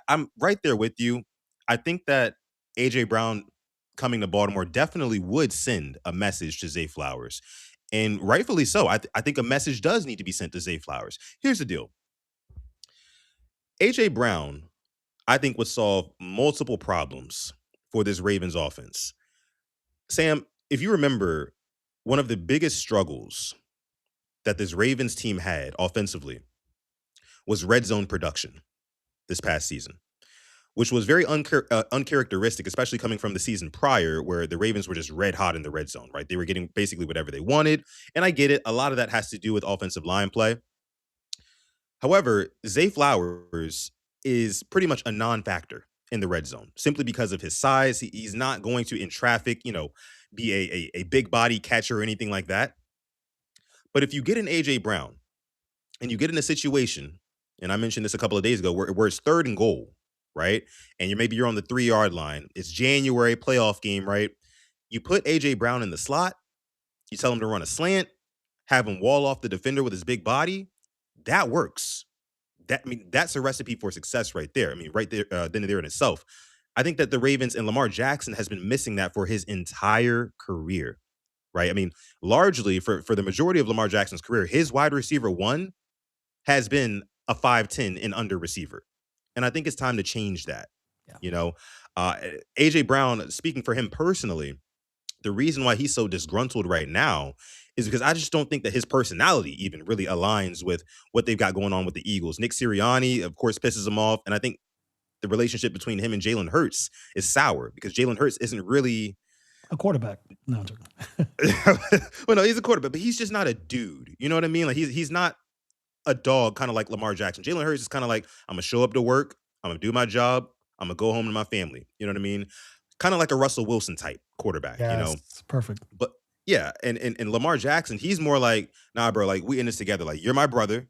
I'm right there with you. I think that AJ Brown coming to Baltimore definitely would send a message to Zay Flowers, and rightfully so. I think a message does need to be sent to Zay Flowers. Here's the deal: AJ Brown, I think, would solve multiple problems for this Ravens offense. Sam, if you remember, one of the biggest struggles that this Ravens team had offensively was red zone production this past season, which was very uncharacteristic, especially coming from the season prior, where the Ravens were just red hot in the red zone, right? They were getting basically whatever they wanted. And I get it. A lot of that has to do with offensive line play. However, Zay Flowers is pretty much a non factor in the red zone simply because of his size. He's not going to, in traffic, be a big body catcher or anything like that. But if you get an AJ Brown and you get in a situation, and I mentioned this a couple of days ago, where it's 3rd and goal, right? And you're on the 3-yard line. It's January playoff game, right? You put AJ Brown in the slot. You tell him to run a slant, have him wall off the defender with his big body. That works. That's a recipe for success right there. I mean, right there, then and there in itself. I think that the Ravens and Lamar Jackson has been missing that for his entire career, right? I mean, largely for the majority of Lamar Jackson's career, his wide receiver one has been a 5'10" and under receiver. And I think it's time to change that. Yeah. You know, uh, AJ Brown, speaking for him personally, the reason why he's so disgruntled right now is because I just don't think that his personality even really aligns with what they've got going on with the Eagles. Nick Sirianni, of course, pisses him off. And I think the relationship between him and Jalen Hurts is sour because Jalen Hurts isn't really A quarterback. No, I'm joking. well, no, he's a quarterback, but he's just not a dude. You know what I mean? Like he's not a dog, kind of like Lamar Jackson. Jalen Hurts is kind of like, I'm gonna show up to work, I'm gonna do my job, I'm gonna go home to my family. You know what I mean? Kind of like a Russell Wilson type quarterback, Yes, perfect. But yeah, and Lamar Jackson, he's more like, nah, bro, like we in this together. Like you're my brother.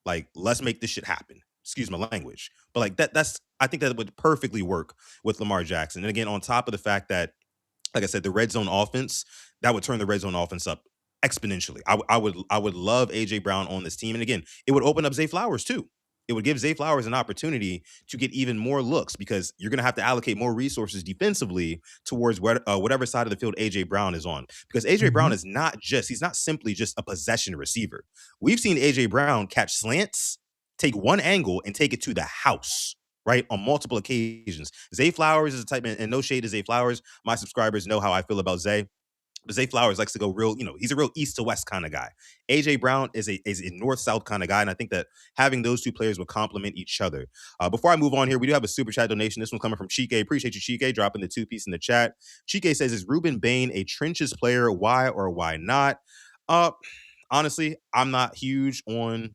Like let's make this shit happen. Excuse my language, but like that's I think that would perfectly work with Lamar Jackson. And again, on top of the fact that, like I said, the red zone offense, that would turn the red zone offense up exponentially. I would love AJ Brown on this team. And again, it would open up Zay Flowers too. It would give Zay Flowers an opportunity to get even more looks because you're going to have to allocate more resources defensively towards whatever side of the field AJ Brown is on. Because AJ Brown is he's not simply just a possession receiver. We've seen AJ Brown catch slants, take one angle and take it to the house, right? On multiple occasions. Zay Flowers is a type, and no shade to Zay Flowers. My subscribers know how I feel about Zay. But Zay Flowers likes to go real, he's a real east to west kind of guy. AJ Brown is a north south kind of guy, and I think that having those two players would complement each other. Before I move on here, we do have a super chat donation. This one coming from Chike. Appreciate you, Chike, dropping the 2-piece in the chat. Chike says, "Is Ruben Bain a trenches player? Why or why not?" Honestly, I'm not huge on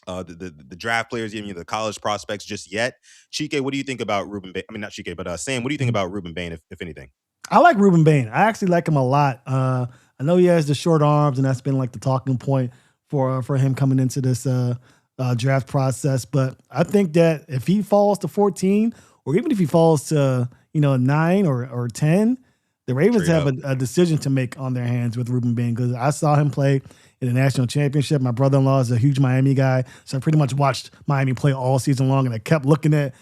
the draft players, even the college prospects just yet. Chike, what do you think about Ruben Bain? I mean, not Chike, but Sam, what do you think about Ruben Bain, if anything? I like Ruben Bain. I actually like him a lot. I know he has the short arms, and that's been like the talking point for him coming into this draft process. But I think that if he falls to 14, or even if he falls to 9 or 10, the Ravens have a decision to make on their hands with Ruben Bain, because I saw him play in the national championship. My brother-in-law is a huge Miami guy, so I pretty much watched Miami play all season long, and I kept looking at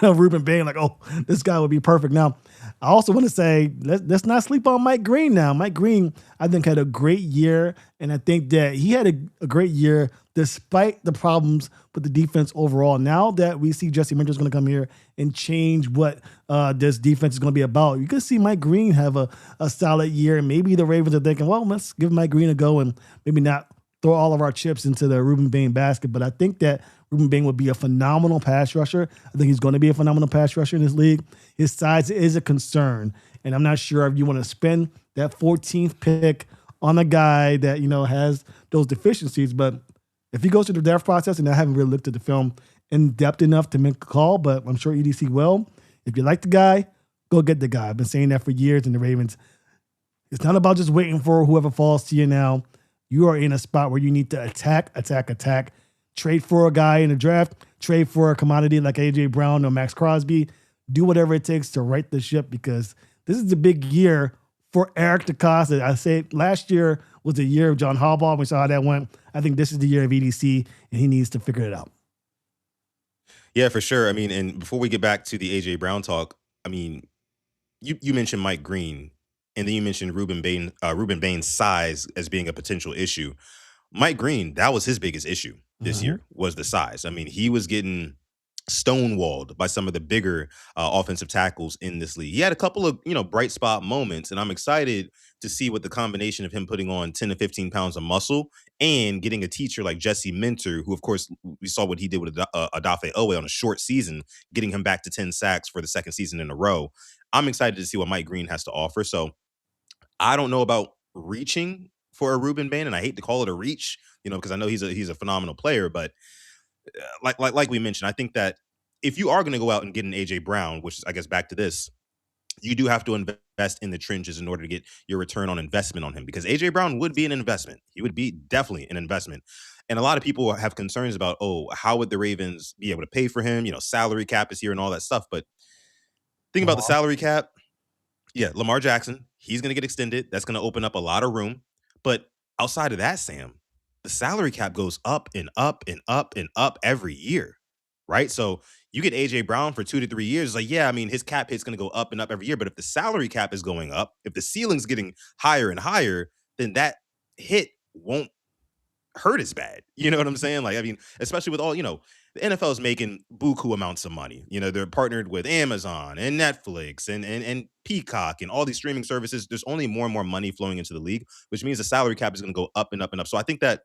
Ruben Bain like, oh, this guy would be perfect. Now, I also want to say, let's not sleep on Mike Green now. Mike Green, I think, had a great year, and I think that he had a great year despite the problems with the defense overall. Now that we see Jesse Minter's going to come here and change what this defense is going to be about, you can see Mike Green have a solid year, and maybe the Ravens are thinking, well, let's give Mike Green a go and maybe not throw all of our chips into the Ruben Bain basket. But I think that Ruben Bain would be a phenomenal pass rusher. I think he's going to be a phenomenal pass rusher in this league. His size is a concern, and I'm not sure if you want to spend that 14th pick on a guy that has those deficiencies. But if he goes through the draft process, and I haven't really looked at the film in depth enough to make a call, but I'm sure EDC will. If you like the guy, go get the guy. I've been saying that for years in the Ravens. It's not about just waiting for whoever falls to you now. You are in a spot where you need to attack. Trade for a guy in the draft. Trade for a commodity like A.J. Brown or Max Crosby. Do whatever it takes to right the ship, because this is a big year for Eric DeCosta. I say last year was the year of John Harbaugh. We saw how that went. I think this is the year of EDC, and he needs to figure it out. Yeah, for sure. I mean, and before we get back to the AJ Brown talk, I mean, you mentioned Mike Green, and then you mentioned Ruben Bain's size as being a potential issue. Mike Green, that was his biggest issue this year, was the size. I mean, he was getting stonewalled by some of the bigger offensive tackles in this league. He had a couple of, bright spot moments, and I'm excited to see what the combination of him putting on 10 to 15 pounds of muscle and getting a teacher like Jesse Minter, who, of course, we saw what he did with Adafe Owe on a short season, getting him back to 10 sacks for the second season in a row. I'm excited to see what Mike Green has to offer. So I don't know about reaching for a Ruben Bain, and I hate to call it a reach, because I know he's a phenomenal player, but like we mentioned, I think that if you are going to go out and get an AJ Brown, which is, I guess, back to this, you do have to invest in the trenches in order to get your return on investment on him, because AJ Brown would be an investment. He would be definitely an investment. And a lot of people have concerns about, how would the Ravens be able to pay for him? Salary cap is here and all that stuff. But think about the salary cap. Yeah, Lamar Jackson, he's going to get extended. That's going to open up a lot of room. But outside of that, Sam, the salary cap goes up and up and up and up every year, right? So you get AJ Brown for 2 to 3 years. It's like, yeah, I mean, his cap hit's going to go up and up every year. But if the salary cap is going up, if the ceiling's getting higher and higher, then that hit won't hurt as bad. You know what I'm saying? Like, I mean, especially with all, the NFL is making buku amounts of money. They're partnered with Amazon and Netflix and Peacock and all these streaming services. There's only more and more money flowing into the league, which means the salary cap is going to go up and up and up. So I think that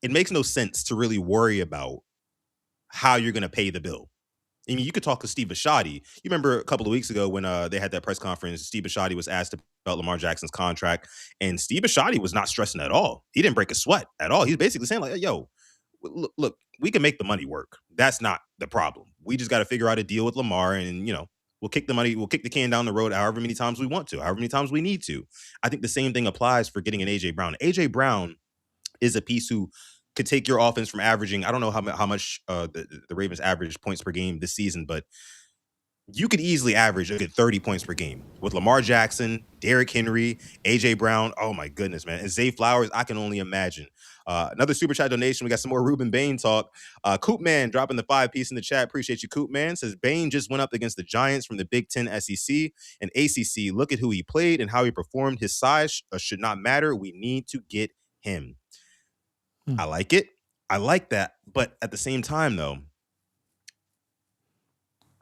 it makes no sense to really worry about how you're going to pay the bill. I mean, you could talk to Steve Bisciotti. You remember a couple of weeks ago when they had that press conference, Steve Bisciotti was asked about Lamar Jackson's contract, and Steve Bisciotti was not stressing at all. He didn't break a sweat at all. He's basically saying, like, yo, look, we can make the money work. That's not the problem. We just got to figure out a deal with Lamar, and, we'll kick the can down the road however many times we want to, however many times we need to. I think the same thing applies for getting an AJ Brown. AJ Brown is a piece who could take your offense from averaging, I don't know how much the Ravens average points per game this season, but you could easily average a good 30 points per game with Lamar Jackson, Derrick Henry, AJ Brown. Oh my goodness, man. And Zay Flowers, I can only imagine. Another super chat donation. We got some more Ruben Bain talk. Coop Man dropping the 5-piece in the chat. Appreciate you, Coop Man. Says Bain just went up against the Giants from the Big Ten, SEC, and ACC. Look at who he played and how he performed. His size should not matter. We need to get him. I like it. I like that. But at the same time, though,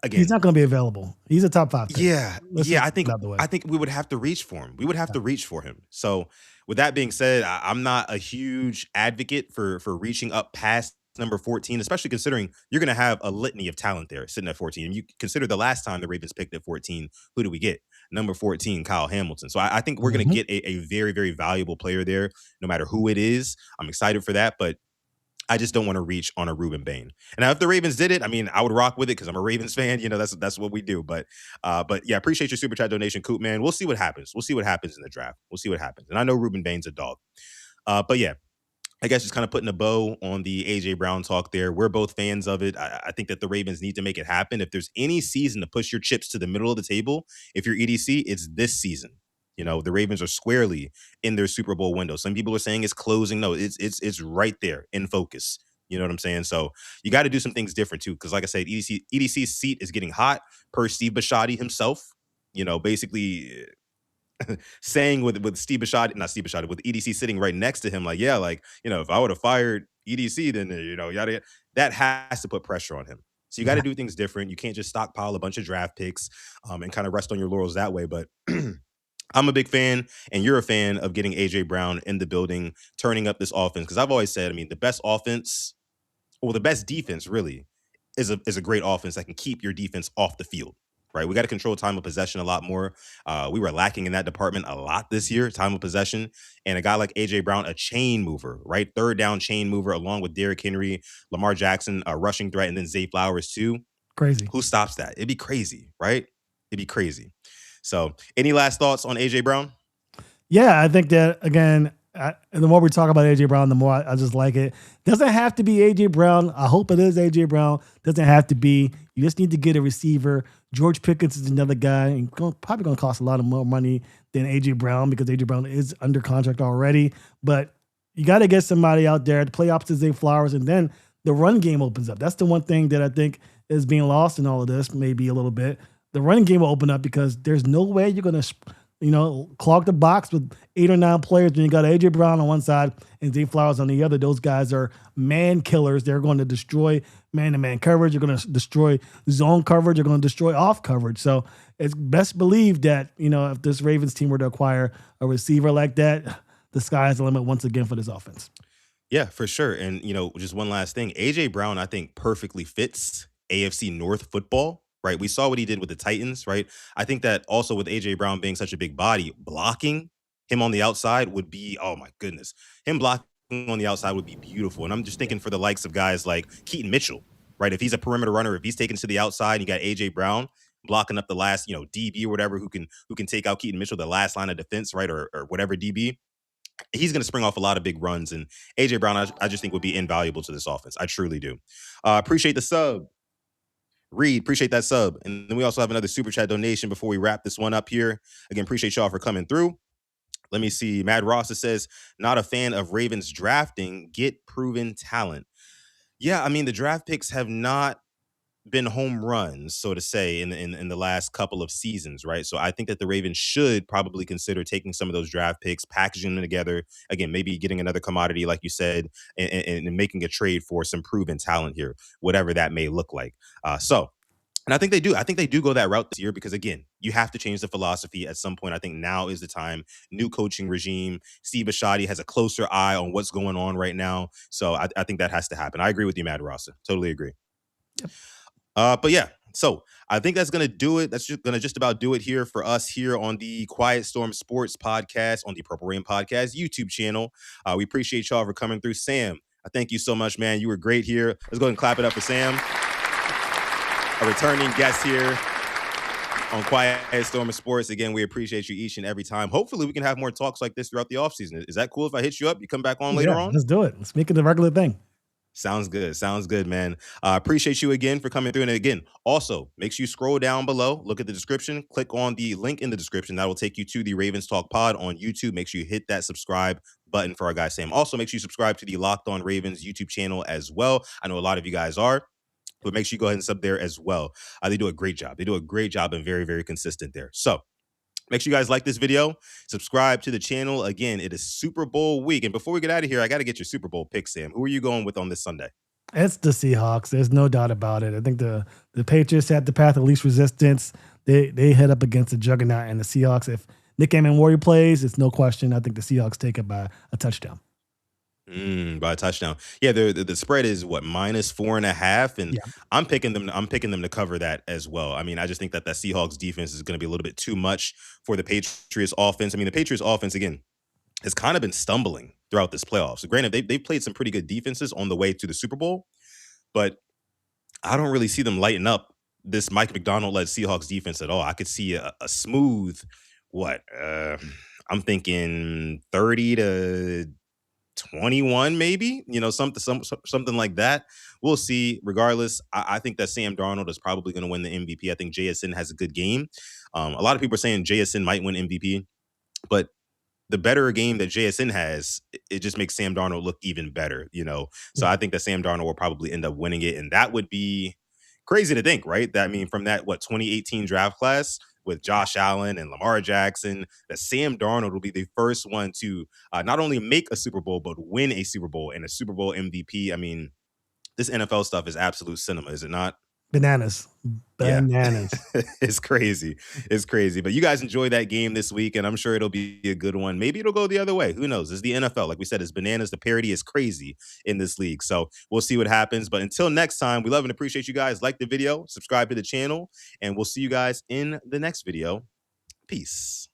again, he's not going to be available. He's a top 5 pick. Yeah. I think we would have to reach for him. We would have to reach for him. So with that being said, I'm not a huge advocate for reaching up past number 14, especially considering you're going to have a litany of talent there sitting at 14. And you consider the last time the Ravens picked at 14, who do we get? Number 14, Kyle Hamilton. So I think we're going to get a very, very valuable player there, no matter who it is. I'm excited for that, but I just don't want to reach on a Ruben Bain. And now if the Ravens did it, I mean, I would rock with it because I'm a Ravens fan. That's what we do. But yeah, appreciate your super chat donation, Coop, man. We'll see what happens. We'll see what happens in the draft. We'll see what happens. And I know Ruben Bain's a dog. But yeah, I guess just kind of putting a bow on the AJ Brown talk there. We're both fans of it. I think that the Ravens need to make it happen. If there's any season to push your chips to the middle of the table, if you're EDC, it's this season. The Ravens are squarely in their Super Bowl window. Some people are saying it's closing. No, it's right there in focus. You know what I'm saying? So you got to do some things different too. Because like I said, EDC's seat is getting hot per Steve Bisciotti himself. Basically saying with Steve Bisciotti, not Steve Bisciotti, with EDC sitting right next to him, like, yeah, like, if I would have fired EDC, then, yada, that has to put pressure on him. So you got to do things different. You can't just stockpile a bunch of draft picks and kind of rest on your laurels that way. But I'm a big fan, and you're a fan of getting AJ Brown in the building, turning up this offense. Because I've always said, I mean, the best offense, or the best defense, really, is a great offense that can keep your defense off the field. Right, we got to control time of possession a lot more. We were lacking in that department a lot this year, time of possession. And a guy like AJ Brown, a chain mover, right? Third down chain mover, along with Derrick Henry, Lamar Jackson, a rushing threat, and then Zay Flowers too. Crazy. Who stops that? It'd be crazy, right? It'd be crazy. So, any last thoughts on AJ Brown? Yeah, I think that, again, And the more we talk about AJ Brown, the more I just like it. Doesn't have to be AJ Brown. I hope it is AJ Brown. Doesn't have to be. You just need to get a receiver. George Pickens is another guy, and probably going to cost a lot of more money than AJ Brown because AJ Brown is under contract already. But you got to get somebody out there to play opposite Zay Flowers, and then the run game opens up. That's the one thing that I think is being lost in all of this, maybe a little bit. The running game will open up because there's no way you're going to clog the box with 8 or 9 players when you got AJ Brown on one side and Zay Flowers on the other. Those guys are man killers. They're going to destroy man-to-man coverage. They're going to destroy zone coverage. They're going to destroy off coverage. So it's best believed that, if this Ravens team were to acquire a receiver like that, the sky is the limit once again for this offense. Yeah, for sure. And, just one last thing. AJ Brown, I think, perfectly fits AFC North football, right? We saw what he did with the Titans, right? I think that also with AJ Brown being such a big body, blocking him on the outside would be, oh my goodness. Him blocking on the outside would be beautiful. And I'm just thinking for the likes of guys like Keaton Mitchell, right? If he's a perimeter runner, if he's taken to the outside, you got AJ Brown blocking up the last, DB or whatever who can take out Keaton Mitchell, the last line of defense, right? Or whatever DB. He's going to spring off a lot of big runs, and AJ Brown, I just think would be invaluable to this offense. I truly do. Appreciate the sub. Reed, appreciate that sub. And then we also have another super chat donation before we wrap this one up here. Again, appreciate y'all for coming through. Let me see. Mad Ross says, not a fan of Ravens drafting, get proven talent. Yeah, I mean, the draft picks have not been home runs, so to say, in the last couple of seasons, right? So I think that the Ravens should probably consider taking some of those draft picks, packaging them together, again, maybe getting another commodity, like you said, and making a trade for some proven talent here, whatever that may look like. And I think they do. I think they do go that route this year because, again, you have to change the philosophy at some point. I think now is the time. New coaching regime. Steve Bisciotti has a closer eye on what's going on right now. So I think that has to happen. I agree with you, Matt Rossa. Totally agree. Yep. But yeah, so I think that's going to do it. That's just about do it here for us here on the Quiet Storm Sports podcast on the Purple Rain Podcast YouTube channel. We appreciate y'all for coming through. Sam, I thank you so much, man. You were great here. Let's go ahead and clap it up for Sam, a returning guest here on Quiet Storm Sports. Again, we appreciate you each and every time. Hopefully, we can have more talks like this throughout the offseason. Is that cool if I hit you up? You come back on later on? Let's do it. Let's make it a regular thing. Sounds good. Sounds good, man. Appreciate you again for coming through. And again, also, make sure you scroll down below, look at the description, click on the link in the description. That will take you to the Ravens Talk Pod on YouTube. Make sure you hit that subscribe button for our guy Sam. Also, make sure you subscribe to the Locked On Ravens YouTube channel as well. I know a lot of you guys are, but make sure you go ahead and sub there as well. They do a great job. They do a great job and very, very consistent there. So make sure you guys like this video, subscribe to the channel. Again, it is Super Bowl week. And before we get out of here, I got to get your Super Bowl pick, Sam. Who are you going with on this Sunday? It's the Seahawks. There's no doubt about it. I think the Patriots had the path of least resistance. They head up against the juggernaut and the Seahawks. If Nick Warrior plays, it's no question. I think the Seahawks take it by a touchdown. By a touchdown. Yeah, the spread is what, -4.5, and yeah. I'm picking them to cover that as well. I mean, I just think that Seahawks defense is going to be a little bit too much for the Patriots offense. I mean, the Patriots offense again has kind of been stumbling throughout this playoffs. So granted, they've played some pretty good defenses on the way to the Super Bowl, but I don't really see them lighting up this Mike McDonald-led Seahawks defense at all. I could see a smooth, I'm thinking 30-21 maybe, something like that. We'll see. Regardless, I think that Sam Darnold is probably going to win the MVP. I think JSN has a good game. A lot of people are saying JSN might win MVP, but the better game that JSN has, it just makes Sam Darnold look even better, So I think that Sam Darnold will probably end up winning it, and that would be crazy to think, right? That, I mean, from that 2018 draft class with Josh Allen and Lamar Jackson, that Sam Darnold will be the first one to not only make a Super Bowl, but win a Super Bowl and a Super Bowl MVP. I mean, this NFL stuff is absolute cinema, is it not? Bananas. Yeah. It's crazy. It's crazy. But you guys enjoy that game this week, and I'm sure it'll be a good one. Maybe it'll go the other way. Who knows? It's the NFL. Like we said, it's bananas. The parity is crazy in this league. So we'll see what happens. But until next time, we love and appreciate you guys. Like the video, subscribe to the channel, and we'll see you guys in the next video. Peace.